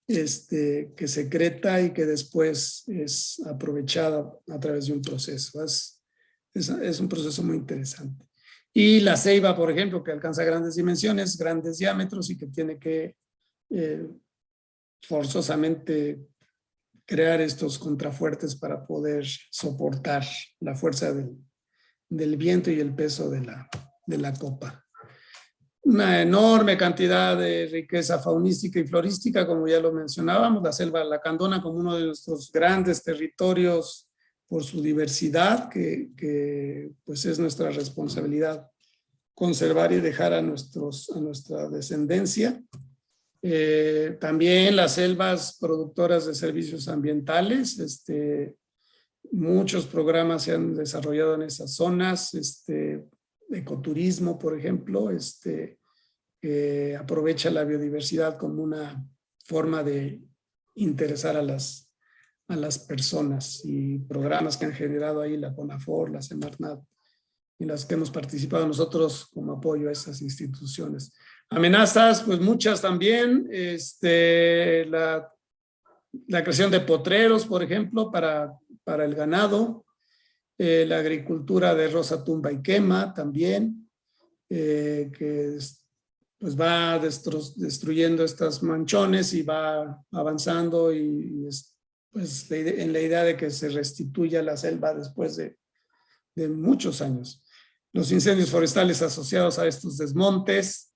que secreta y que después es aprovechada a través de un proceso. Es un proceso muy interesante. Y la ceiba, por ejemplo, que alcanza grandes dimensiones, grandes diámetros y que tiene que forzosamente crear estos contrafuertes para poder soportar la fuerza del viento y el peso de la copa. Una enorme cantidad de riqueza faunística y florística, como ya lo mencionábamos, la selva lacandona como uno de nuestros grandes territorios por su diversidad, que pues es nuestra responsabilidad conservar y dejar a nuestra descendencia. También las selvas productoras de servicios ambientales, muchos programas se han desarrollado en esas zonas, ecoturismo, por ejemplo, aprovecha la biodiversidad como una forma de interesar a las personas, y programas que han generado ahí la CONAFOR, la Semarnat, y las que hemos participado nosotros como apoyo a esas instituciones. Amenazas, pues muchas también, la creación de potreros, por ejemplo, para el ganado, la agricultura de roza, tumba y quema también, que pues va destruyendo estos manchones y va avanzando y pues en la idea de que se restituya la selva después de muchos años. Los incendios forestales asociados a estos desmontes,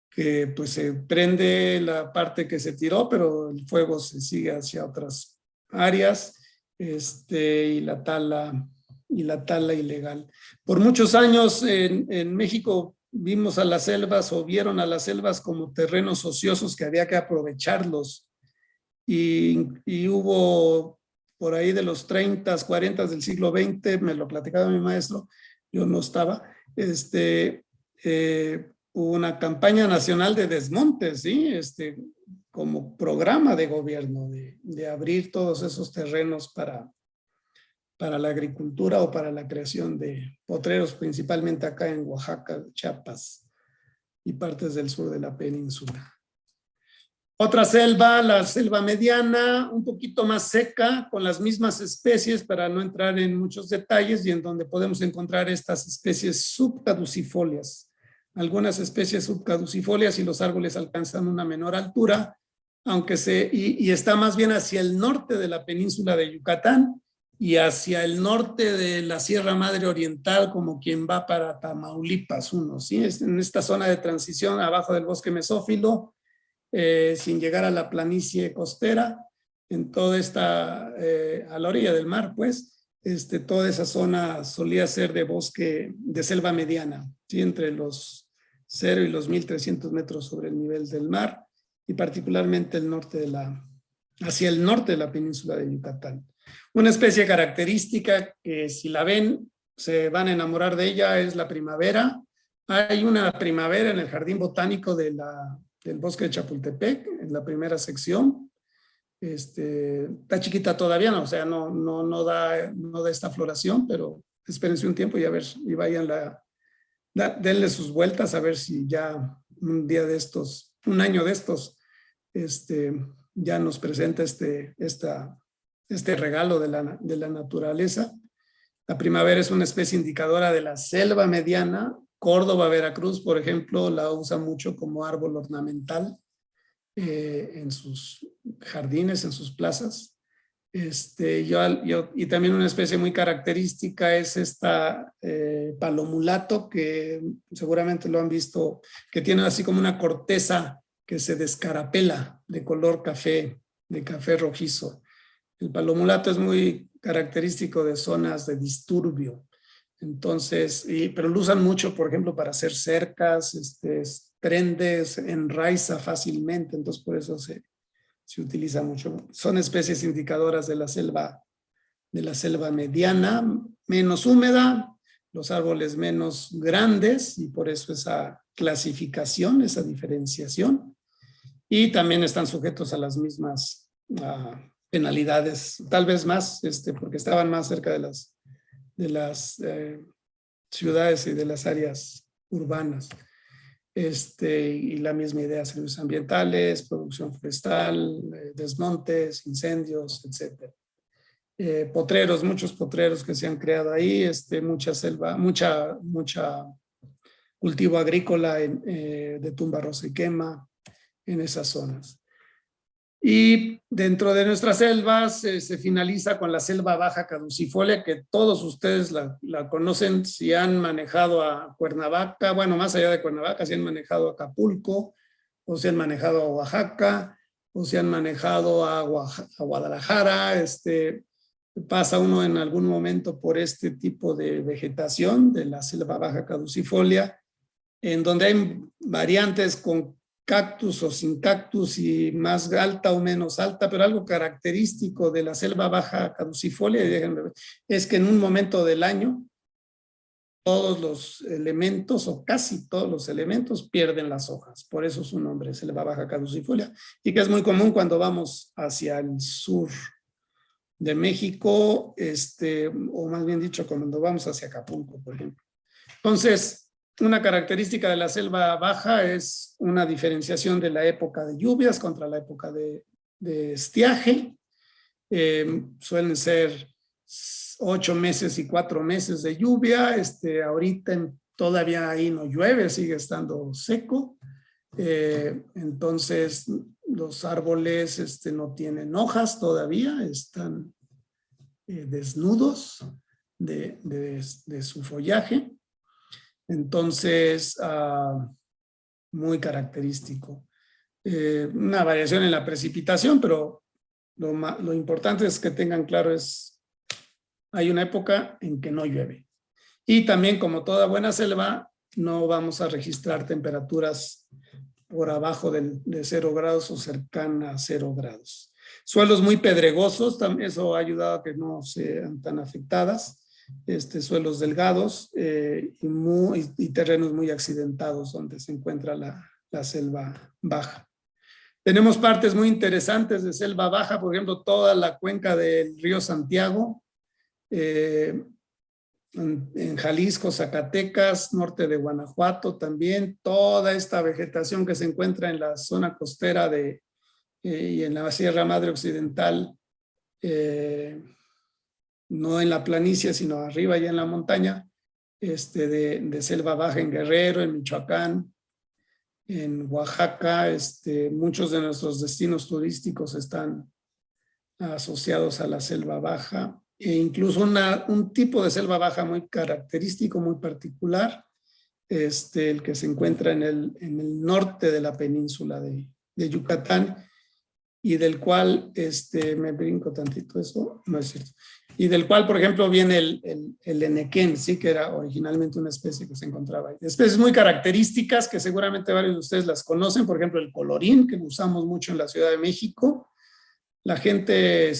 que pues se prende la parte que se tiró, pero el fuego se sigue hacia otras áreas, y la tala ilegal. Por muchos años en México vimos a las selvas o vieron a las selvas como terrenos ociosos que había que aprovecharlos, y hubo por ahí de los 30, 40 del siglo XX, me lo platicaba mi maestro, yo no estaba, hubo una campaña nacional de desmontes, ¿sí? Como programa de gobierno de abrir todos esos terrenos para la agricultura o para la creación de potreros, principalmente acá en Oaxaca, Chiapas y partes del sur de la península. Otra selva, la selva mediana, un poquito más seca, con las mismas especies, para no entrar en muchos detalles, y en donde podemos encontrar estas especies subcaducifolias. Algunas especies subcaducifolias, y los árboles alcanzan una menor altura, aunque y está más bien hacia el norte de la península de Yucatán y hacia el norte de la Sierra Madre Oriental, como quien va para Tamaulipas, ¿sí? En esta zona de transición abajo del bosque mesófilo, sin llegar a la planicie costera, en toda esta, a la orilla del mar, pues, toda esa zona solía ser de bosque, de selva mediana, ¿sí? Entre los 0 y los 1,300 metros sobre el nivel del mar, y particularmente hacia el norte de la península de Yucatán. Una especie característica que si la ven se van a enamorar de ella es la primavera. Hay una primavera en el Jardín Botánico de la del bosque de Chapultepec, en la primera sección. Está chiquita todavía, no, o sea, no da esta floración, pero espérense un tiempo y a ver, y vayan denle sus vueltas a ver si ya un día de estos, un año de estos, ya nos presenta este regalo de la naturaleza. La primavera es una especie indicadora de la selva mediana. Córdoba, Veracruz, por ejemplo, la usa mucho como árbol ornamental en sus jardines, en sus plazas. Y también una especie muy característica es esta palomulato, que seguramente lo han visto, que tiene así como una corteza que se descarapela de color café, de café rojizo. El palomulato es muy característico de zonas de disturbio. Entonces, pero lo usan mucho, por ejemplo, para hacer cercas, trendes, enraiza fácilmente, entonces por eso se utiliza mucho. Son especies indicadoras de la selva mediana, menos húmeda, los árboles menos grandes, y por eso esa clasificación, esa diferenciación. Y también están sujetos a las mismas penalidades, tal vez más, porque estaban más cerca de las ciudades y de las áreas urbanas. Y la misma idea, servicios ambientales, producción forestal, desmontes, incendios, etc. Potreros, muchos potreros que se han creado ahí, mucha selva, mucha cultivo agrícola de tumba, rosa y quema en esas zonas. Y dentro de nuestras selvas se finaliza con la selva baja caducifolia, que todos ustedes la conocen si han manejado a Cuernavaca, bueno, más allá de Cuernavaca, si han manejado a Acapulco, o si han manejado a Oaxaca, o si han manejado a Guadalajara. Pasa uno en algún momento por este tipo de vegetación de la selva baja caducifolia, en donde hay variantes con cactus o sin cactus y más alta o menos alta, pero algo característico de la selva baja caducifolia es que en un momento del año todos los elementos o casi todos los elementos pierden las hojas, por eso su nombre es selva baja caducifolia, y que es muy común cuando vamos hacia el sur de México, o más bien dicho, cuando vamos hacia Acapulco, por ejemplo. Entonces, una característica de la selva baja es una diferenciación de la época de lluvias contra la época de estiaje. Suelen ser 8 meses y 4 meses de lluvia. Ahorita todavía ahí no llueve, sigue estando seco. Entonces, los árboles no tienen hojas todavía, están desnudos de su follaje. Entonces, muy característico. Una variación en la precipitación, pero lo importante es que tengan claro hay una época en que no llueve. Y también, como toda buena selva, no vamos a registrar temperaturas por abajo de 0 grados o cercana a 0 grados. Suelos muy pedregosos, eso ha ayudado a que no sean tan afectadas. Suelos delgados y terrenos muy accidentados donde se encuentra la selva baja. Tenemos partes muy interesantes de selva baja, por ejemplo, toda la cuenca del río Santiago, en Jalisco, Zacatecas, norte de Guanajuato también, toda esta vegetación que se encuentra en la zona costera y en la Sierra Madre Occidental, no en la planicie, sino arriba ya en la montaña, de selva baja en Guerrero, en Michoacán, en Oaxaca. Muchos de nuestros destinos turísticos están asociados a la selva baja, e incluso un tipo de selva baja muy característico, muy particular, el que se encuentra en el norte de la península de Yucatán, y del cual, me brinco tantito eso, no es cierto, y del cual, por ejemplo, viene el enequén, ¿sí? Que era originalmente una especie que se encontraba ahí. Especies muy características que seguramente varios de ustedes las conocen, por ejemplo, el colorín, que lo usamos mucho en la Ciudad de México. La gente,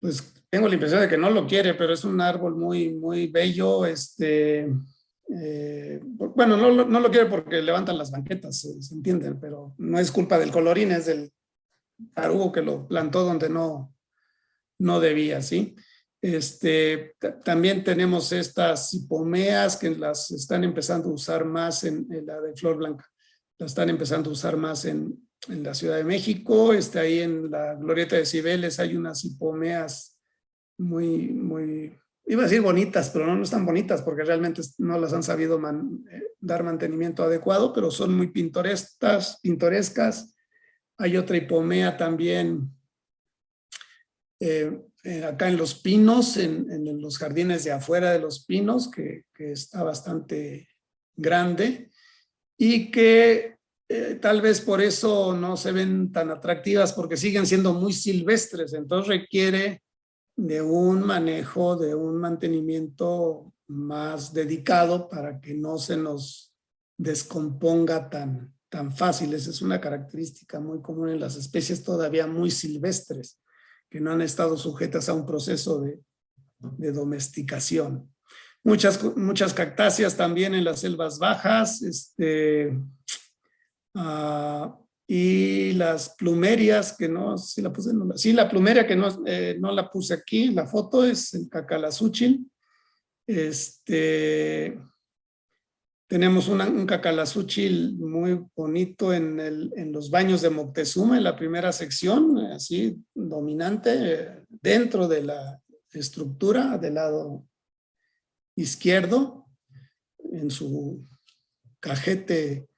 pues tengo la impresión de que no lo quiere, pero es un árbol muy, muy bello, bueno, no lo quiere porque levantan las banquetas, se entienden, pero no es culpa del colorín, es del tarugo que lo plantó donde no debía, ¿sí? También tenemos estas hipomeas que las están empezando a usar más en la de flor blanca, la están empezando a usar más en la Ciudad de México. Ahí en la Glorieta de Cibeles hay unas hipomeas muy, iba a decir bonitas, pero no están bonitas porque realmente no las han sabido dar mantenimiento adecuado, pero son muy pintorescas. Hay otra hipomea también acá en Los Pinos, en los jardines de afuera de Los Pinos, que está bastante grande y que tal vez por eso no se ven tan atractivas porque siguen siendo muy silvestres, entonces requiere de un manejo, de un mantenimiento más dedicado para que no se nos descomponga tan fácil. Esa es una característica muy común en las especies todavía muy silvestres, que no han estado sujetas a un proceso de domesticación. Muchas cactáceas también en las selvas bajas, y las plumerias, que no, si la puse, no, sí, la plumeria que no la puse aquí, la foto es el cacalazúchil. Tenemos un cacalazúchil muy bonito en los baños de Moctezuma, en la primera sección, así dominante, dentro de la estructura del lado izquierdo, en su cajete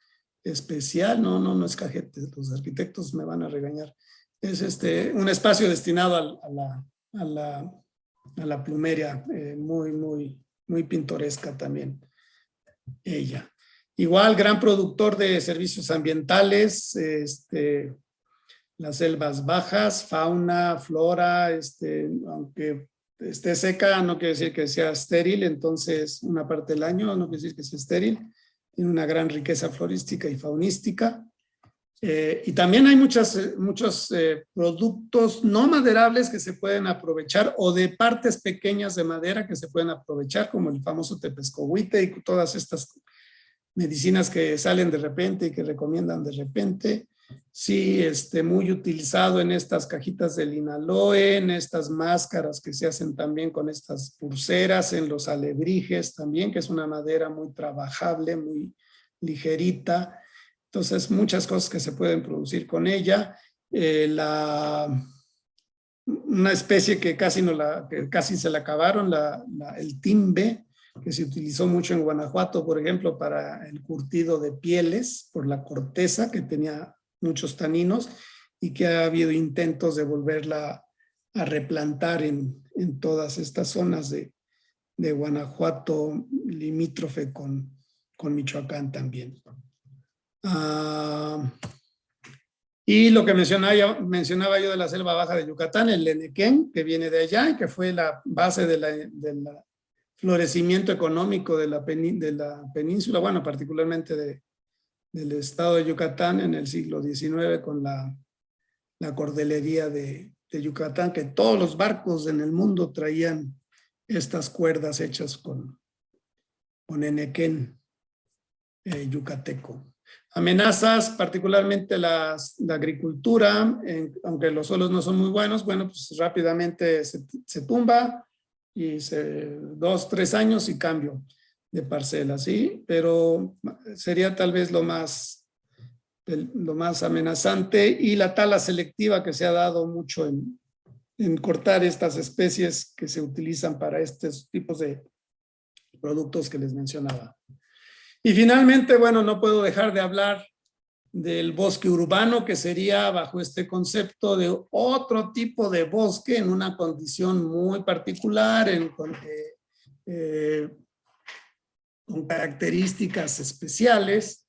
especial. No es cajete, los arquitectos me van a regañar. Es un espacio destinado a la plumeria, muy pintoresca también. Ella. Igual, gran productor de servicios ambientales, las selvas bajas, fauna, flora, aunque esté seca, no quiere decir que sea estéril, entonces una parte del año no quiere decir que sea estéril, tiene una gran riqueza florística y faunística. Y también hay muchos productos no maderables que se pueden aprovechar o de partes pequeñas de madera que se pueden aprovechar, como el famoso tepescohuite y todas estas medicinas que salen de repente y que recomiendan de repente. Sí, muy utilizado en estas cajitas del Inaloe, en estas máscaras que se hacen también con estas pulseras, en los alebrijes también, que es una madera muy trabajable, muy ligerita. Entonces, muchas cosas que se pueden producir con ella. Una especie que casi se la acabaron, el timbe, que se utilizó mucho en Guanajuato, por ejemplo, para el curtido de pieles, por la corteza, que tenía muchos taninos, y que ha habido intentos de volverla a replantar en todas estas zonas de Guanajuato, limítrofe con Michoacán también. Y lo que mencionaba yo de la selva baja de Yucatán, el Lenequén, que viene de allá y que fue la base del florecimiento económico de la península, bueno, particularmente del estado de Yucatán en el siglo XIX con la cordelería de Yucatán, que todos los barcos en el mundo traían estas cuerdas hechas con enequén yucateco. Amenazas, particularmente la agricultura, aunque los suelos no son muy buenos, bueno, pues rápidamente se tumba y 2, 3 años y cambio de parcela, ¿sí? Pero sería tal vez lo más amenazante, y la tala selectiva que se ha dado mucho en cortar estas especies que se utilizan para estos tipos de productos que les mencionaba. Y finalmente, bueno, no puedo dejar de hablar del bosque urbano, que sería bajo este concepto de otro tipo de bosque en una condición muy particular, con características especiales,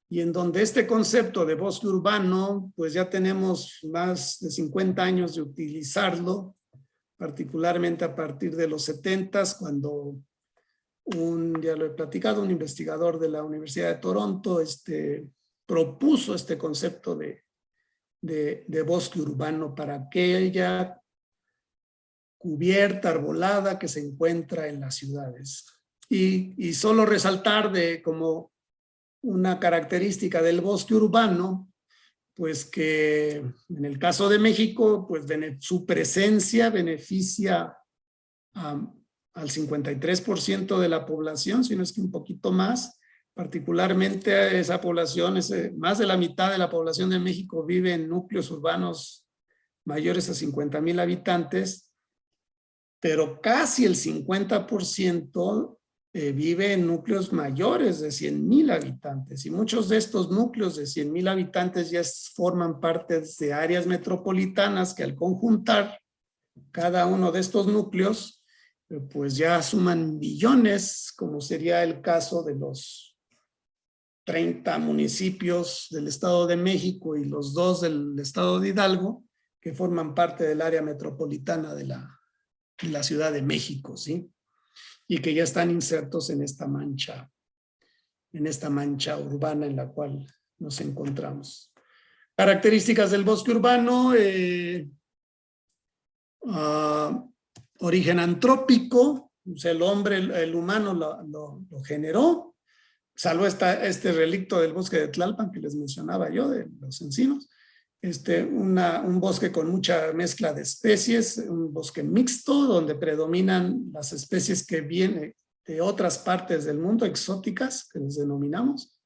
y en donde este concepto de bosque urbano, pues ya tenemos más de 50 años de utilizarlo, particularmente a partir de los 70s, cuando ya lo he platicado, un investigador de la Universidad de Toronto propuso este concepto de bosque urbano para aquella cubierta arbolada que se encuentra en las ciudades. Y solo resaltar como una característica del bosque urbano, pues que en el caso de México, pues su presencia beneficia al 53% de la población, si no es que un poquito más. Particularmente esa población, más de la mitad de la población de México vive en núcleos urbanos mayores a 50,000 habitantes, pero casi el 50% vive en núcleos mayores de 100,000 habitantes. Y muchos de estos núcleos de 100,000 habitantes ya forman parte de áreas metropolitanas que al conjuntar cada uno de estos núcleos, pues ya suman millones, como sería el caso de los 30 municipios del Estado de México y los 2 del Estado de Hidalgo, que forman parte del área metropolitana de la Ciudad de México, ¿sí? Y que ya están insertos en esta mancha urbana en la cual nos encontramos. Características del bosque urbano, origen antrópico, o sea, el humano lo generó, salvo este relicto del bosque de Tlalpan que les mencionaba yo, de los encinos. Un bosque con mucha mezcla de especies, un bosque mixto donde predominan las especies que vienen de otras partes del mundo, exóticas, que les denominamos.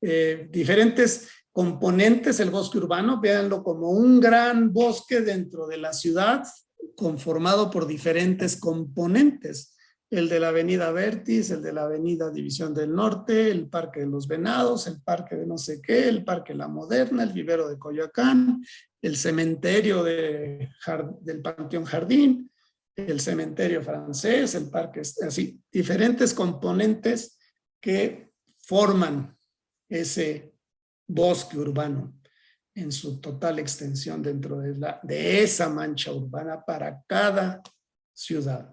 Diferentes componentes del bosque urbano, véanlo como un gran bosque dentro de la ciudad, conformado por diferentes componentes. El de la avenida Vertis, el de la avenida División del Norte, el Parque de los Venados, el Parque de no sé qué, el Parque La Moderna, el Vivero de Coyoacán, el cementerio del Panteón Jardín, el cementerio francés, el parque, así, diferentes componentes que forman ese bosque urbano en su total extensión dentro de esa mancha urbana para cada ciudad.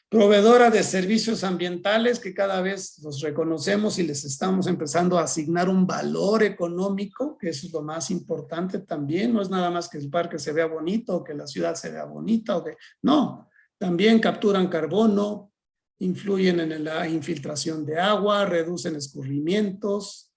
Proveedora de servicios ambientales que cada vez los reconocemos y les estamos empezando a asignar un valor económico, que eso es lo más importante también. No es nada más que el parque se vea bonito o que la ciudad se vea bonita. No, también capturan carbono, influyen en la infiltración de agua, reducen escurrimientos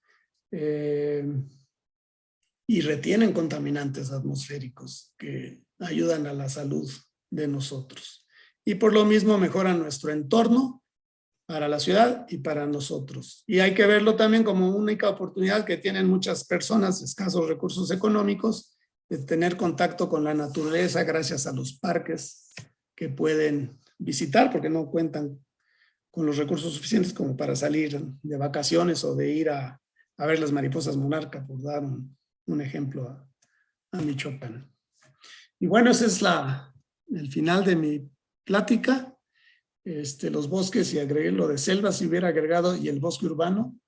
y retienen contaminantes atmosféricos que ayudan a la salud de nosotros. Y por lo mismo mejoran nuestro entorno para la ciudad y para nosotros. Y hay que verlo también como única oportunidad que tienen muchas personas de escasos recursos económicos de tener contacto con la naturaleza gracias a los parques que pueden visitar porque no cuentan con los recursos suficientes como para salir de vacaciones o de ir a ver las mariposas monarca, por dar un ejemplo a Michoacán. Y bueno, ese es el final de mi plática. Los bosques, y agregué lo de selvas, si hubiera agregado, y el bosque urbano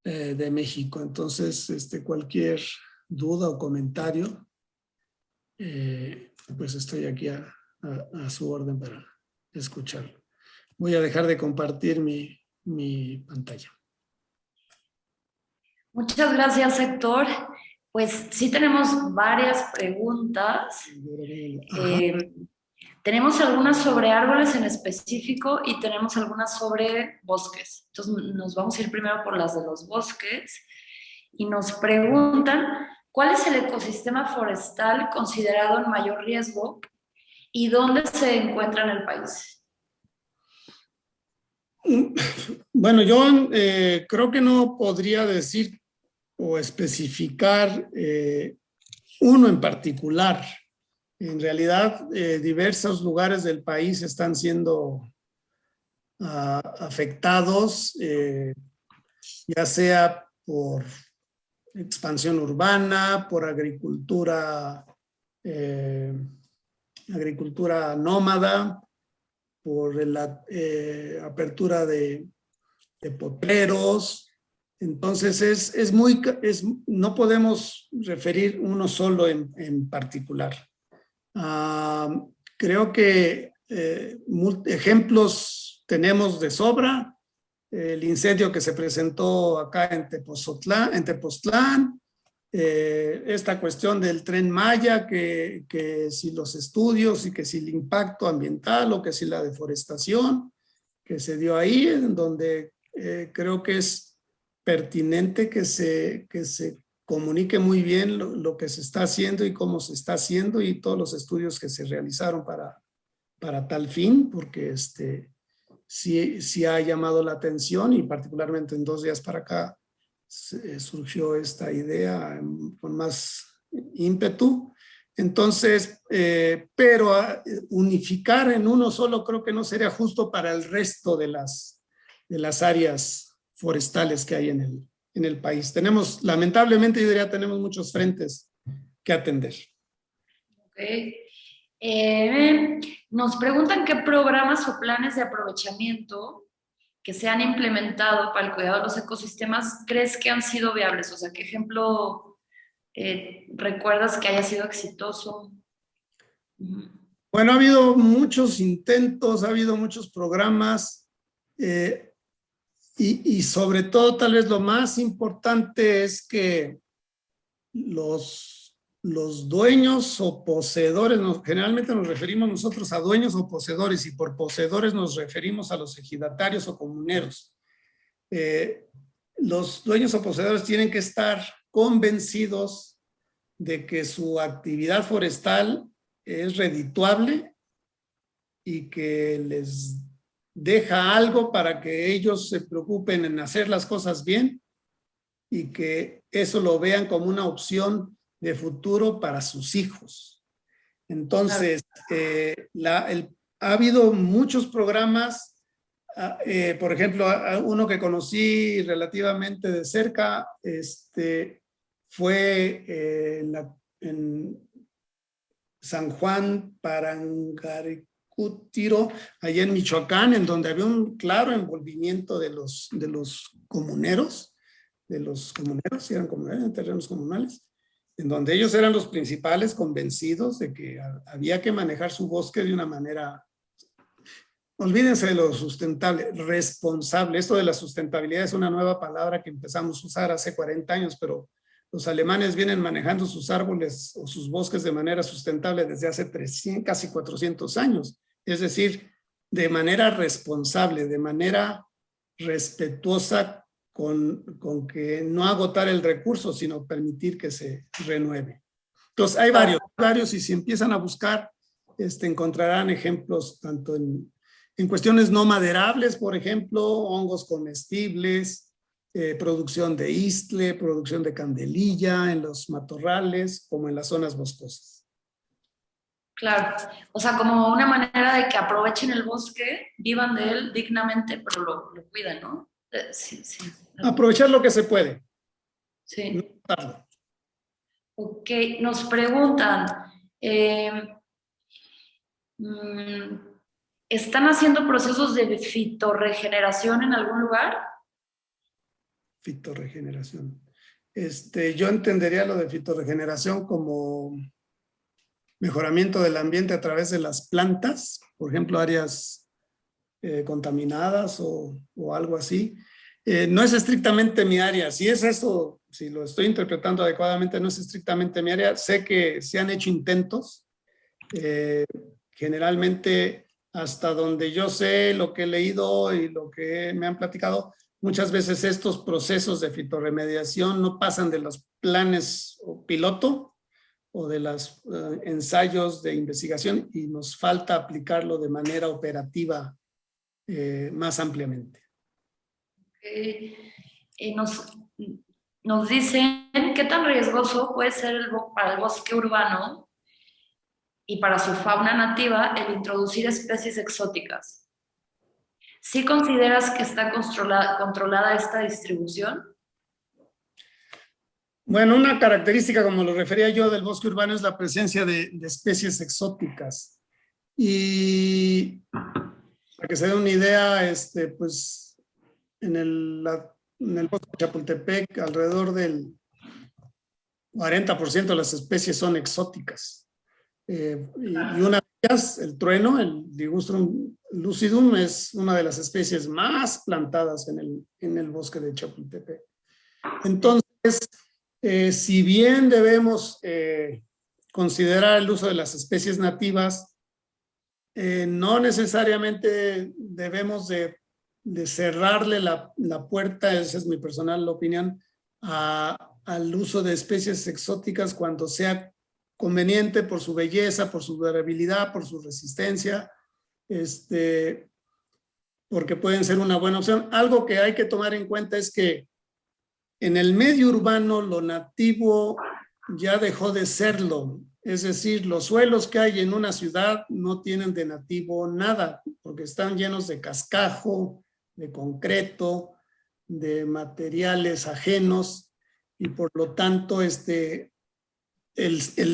de México. Entonces, cualquier duda o comentario, pues estoy aquí a su orden para escucharlo. Voy a dejar de compartir mi pantalla. Muchas gracias, Héctor. Pues sí tenemos varias preguntas. Tenemos algunas sobre árboles en específico y tenemos algunas sobre bosques. Entonces nos vamos a ir primero por las de los bosques y nos preguntan ¿cuál es el ecosistema forestal considerado en mayor riesgo y dónde se encuentra en el país? Bueno, yo creo que no podría decir o especificar uno en particular. En realidad, diversos lugares del país están siendo afectados, ya sea por expansión urbana, por agricultura nómada, por la apertura de potreros. Entonces, no podemos referir uno solo en particular. Creo que ejemplos tenemos de sobra. El incendio que se presentó acá en Tepoztlán, esta cuestión del Tren Maya, que si los estudios y que si el impacto ambiental o que si la deforestación. que se dio ahí, en donde creo que es pertinente que se comunique muy bien lo que se está haciendo y cómo se está haciendo y todos los estudios que se realizaron para tal fin, porque sí ha llamado la atención y particularmente en 2 días para acá surgió esta idea con más ímpetu. Entonces, pero unificar en uno solo creo que no sería justo para el resto de las áreas forestales que hay en el país. Lamentablemente, yo diría, tenemos muchos frentes que atender. Okay. Nos preguntan qué programas o planes de aprovechamiento que se han implementado para el cuidado de los ecosistemas crees que han sido viables. O sea, ¿qué ejemplo recuerdas que haya sido exitoso? Bueno, ha habido muchos intentos, ha habido muchos programas y sobre todo tal vez lo más importante es que los dueños o poseedores, generalmente nos referimos nosotros a dueños o poseedores, y por poseedores nos referimos a los ejidatarios o comuneros. Los dueños o poseedores tienen que estar convencidos de que su actividad forestal es redituable y que les deja algo para que ellos se preocupen en hacer las cosas bien y que eso lo vean como una opción de futuro para sus hijos. Entonces, ha habido muchos programas, por ejemplo, uno que conocí relativamente de cerca, fue en San Juan Parangaricutiro, allá en Michoacán, en donde había un claro envolvimiento de los comuneros, si eran comuneros, en terrenos comunales, en donde ellos eran los principales convencidos de que había que manejar su bosque de una manera, olvídense de lo sustentable, responsable. Esto de la sustentabilidad es una nueva palabra que empezamos a usar hace 40 años, pero los alemanes vienen manejando sus árboles o sus bosques de manera sustentable desde hace 300, casi 400 años. Es decir, de manera responsable, de manera respetuosa con que no agotar el recurso, sino permitir que se renueve. Entonces, hay varios y si empiezan a buscar, encontrarán ejemplos tanto en cuestiones no maderables, por ejemplo, hongos comestibles, producción de istle, producción de candelilla en los matorrales, como en las zonas boscosas. Claro, o sea, como una manera de que aprovechen el bosque, vivan de él dignamente, pero lo cuidan, ¿no? Sí. Aprovechar lo que se puede. Sí. No tarde. Ok, nos preguntan, ¿están haciendo procesos de fitorregeneración en algún lugar? Fitorregeneración. Yo entendería lo de fitorregeneración como mejoramiento del ambiente a través de las plantas, por ejemplo, áreas contaminadas o algo así. No es estrictamente mi área. Si es eso, si lo estoy interpretando adecuadamente, no es estrictamente mi área. Sé que se han hecho intentos. Generalmente, hasta donde yo sé, lo que he leído y lo que me han platicado, muchas veces estos procesos de fitorremediación no pasan de los planes o piloto o de los ensayos de investigación y nos falta aplicarlo de manera operativa más ampliamente. Nos dicen qué tan riesgoso puede ser para el bosque urbano y para su fauna nativa el introducir especies exóticas. ¿Sí consideras que está controlada esta distribución? Bueno, una característica, como lo refería yo, del bosque urbano es la presencia de especies exóticas. Y para que se dé una idea, pues en el bosque de Chapultepec, alrededor del 40% de las especies son exóticas. Y una de ellas, el trueno, el Ligustrum lucidum, es una de las especies más plantadas en el bosque de Chapultepec. Entonces, si bien debemos considerar el uso de las especies nativas, no necesariamente debemos de cerrarle la puerta, esa es mi personal opinión, al uso de especies exóticas cuando sea conveniente por su belleza, por su durabilidad, por su resistencia, porque pueden ser una buena opción. Algo que hay que tomar en cuenta es que en el medio urbano lo nativo ya dejó de serlo. Es decir, los suelos que hay en una ciudad no tienen de nativo nada, porque están llenos de cascajo, de concreto, de materiales ajenos, y por lo tanto el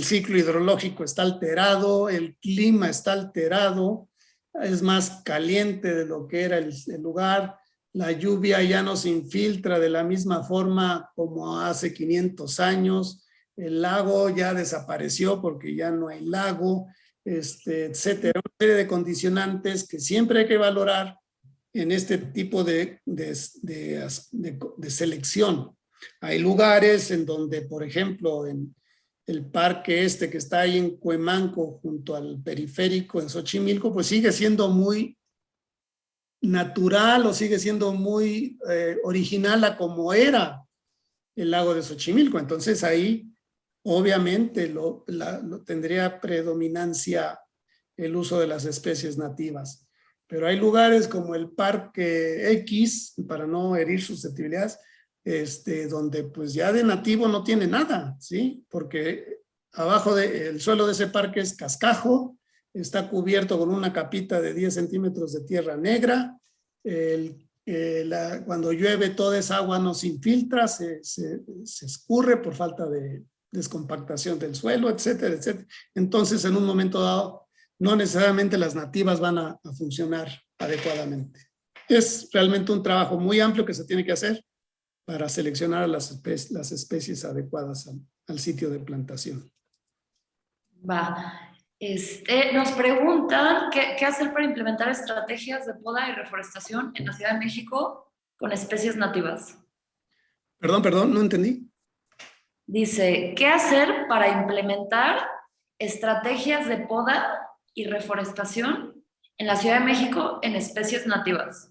ciclo hidrológico está alterado, el clima está alterado, es más caliente de lo que era el lugar, la lluvia ya no se infiltra de la misma forma como hace 500 años, el lago ya desapareció porque ya no hay lago, etcétera. Una serie de condicionantes que siempre hay que valorar en este tipo de selección. Hay lugares en donde, por ejemplo, en el parque que está ahí en Cuemanco, junto al periférico en Xochimilco, pues sigue siendo muy natural o sigue siendo muy original a como era el lago de Xochimilco. Entonces ahí obviamente tendría predominancia el uso de las especies nativas. Pero hay lugares como el Parque X, para no herir susceptibilidades, donde pues ya de nativo no tiene nada, ¿sí? Porque abajo del suelo de ese parque es cascajo, está cubierto con una capita de 10 centímetros de tierra negra, cuando llueve toda esa agua no se infiltra, se escurre por falta de descompactación del suelo, etcétera, etcétera. Entonces, en un momento dado, no necesariamente las nativas van a funcionar adecuadamente. Es realmente un trabajo muy amplio que se tiene que hacer para seleccionar las especies adecuadas al sitio de plantación. Va. Nos preguntan qué hacer para implementar estrategias de poda y reforestación en la Ciudad de México con especies nativas. Perdón, no entendí. Dice, ¿qué hacer para implementar estrategias de poda y reforestación en la Ciudad de México en especies nativas?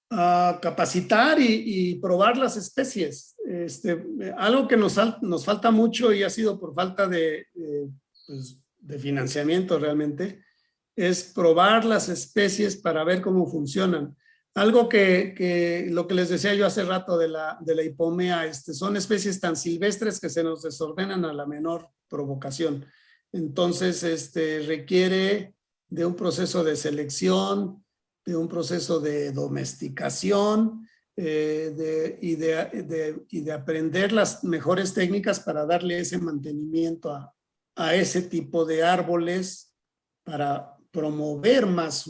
Capacitar y probar las especies. Algo que nos falta mucho y ha sido por falta de financiamiento realmente, es probar las especies para ver cómo funcionan. Algo que lo que les decía yo hace rato de la hipomea, son especies tan silvestres que se nos desordenan a la menor provocación. Entonces, requiere de un proceso de selección, de un proceso de domesticación y de aprender las mejores técnicas para darle ese mantenimiento a ese tipo de árboles para promover más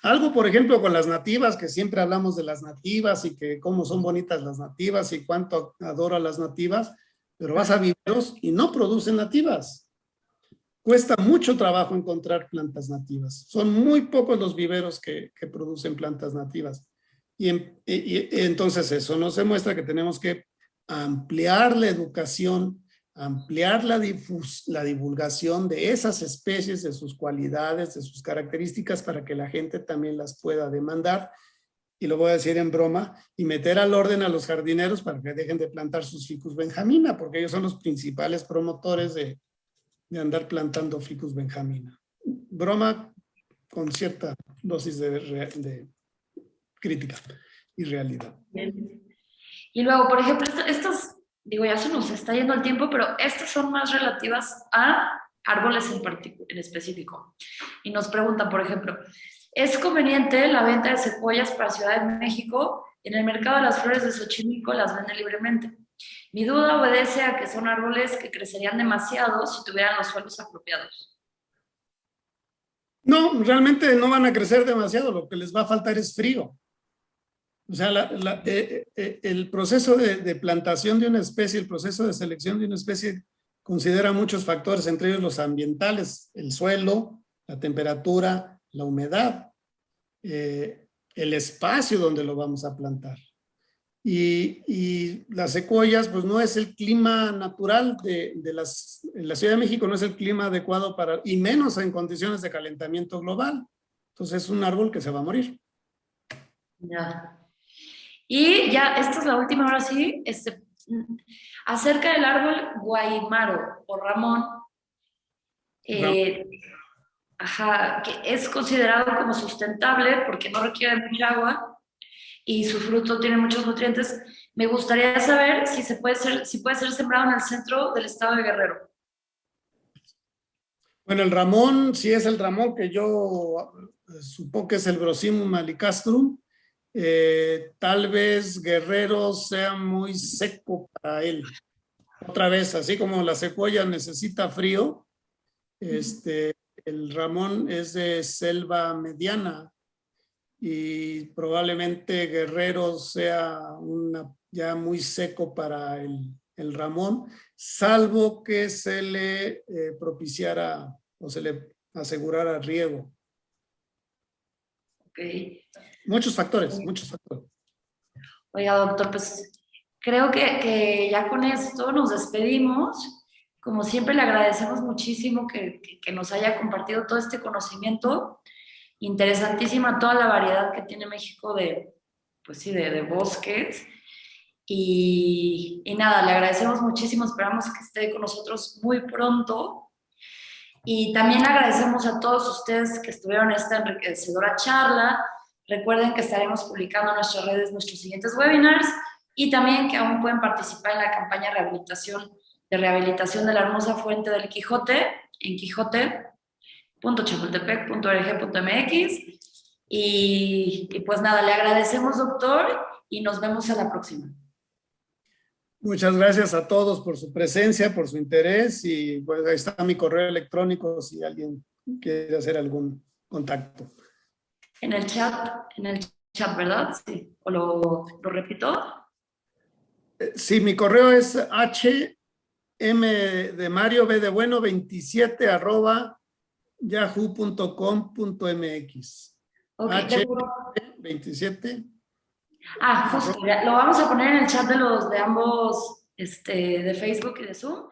algo, por ejemplo, con las nativas, que siempre hablamos de las nativas y que cómo son bonitas las nativas y cuánto adoro a las nativas, pero vas a viveros y no producen nativas. Cuesta mucho trabajo encontrar plantas nativas. Son muy pocos los viveros que producen plantas nativas. Y entonces eso nos demuestra que tenemos que ampliar la educación, ampliar la divulgación de esas especies, de sus cualidades, de sus características, para que la gente también las pueda demandar. Y lo voy a decir en broma, y meter al orden a los jardineros para que dejen de plantar sus ficus benjamina, porque ellos son los principales promotores de andar plantando ficus benjamina. Broma con cierta dosis de crítica y realidad. Y luego, por ejemplo, estas, digo, ya se nos está yendo el tiempo, pero estas son más relativas a árboles en específico. Y nos preguntan, por ejemplo, ¿es conveniente la venta de secuoyas para Ciudad de México? En el mercado de las flores de Xochimilco las venden libremente. Mi duda obedece a que son árboles que crecerían demasiado si tuvieran los suelos apropiados. No, realmente no van a crecer demasiado, lo que les va a faltar es frío. O sea, el proceso de plantación de una especie, el proceso de selección de una especie considera muchos factores, entre ellos los ambientales, el suelo, la temperatura, la humedad, el espacio donde lo vamos a plantar. Y las secuoyas, pues no es el clima natural en la Ciudad de México, no es el clima adecuado para, y menos en condiciones de calentamiento global. Entonces es un árbol que se va a morir. Ya. Y ya, esta es la última, ahora sí, acerca del árbol guaymaro o ramón, eh, ajá, que es considerado como sustentable porque no requiere mucha agua y su fruto tiene muchos nutrientes. Me gustaría saber si puede ser sembrado en el centro del estado de Guerrero. Bueno, el ramón, si es el ramón que yo supongo que es el Brosimum alicastrum, tal vez Guerrero sea muy seco para él. Otra vez, así como la secuoya necesita frío, el ramón es de selva mediana y probablemente Guerrero sea ya muy seco para el ramón, salvo que se le propiciara o se le asegurara riego. Ok. Muchos factores, muchos factores. Oiga, doctor, pues creo que ya con esto nos despedimos. Como siempre, le agradecemos muchísimo que nos haya compartido todo este conocimiento. Interesantísima toda la variedad que tiene México pues sí, de bosques. Y nada, le agradecemos muchísimo. Esperamos que esté con nosotros muy pronto. Y también agradecemos a todos ustedes que estuvieron en esta enriquecedora charla. Recuerden que estaremos publicando en nuestras redes nuestros siguientes webinars y también que aún pueden participar en la campaña de rehabilitación de la hermosa fuente del Quijote en quijote.chapultepec.org.mx. Y pues nada, le agradecemos, doctor, y nos vemos a la próxima. Muchas gracias a todos por su presencia, por su interés y pues ahí está mi correo electrónico si alguien quiere hacer algún contacto. En el chat, ¿verdad? Sí. ¿O lo repito? Sí, mi correo es hm de Mario B de bueno 27 @yahoo.com.mx. Okay. 27. Justo, ya, lo vamos a poner en el chat de ambos, de Facebook y de Zoom.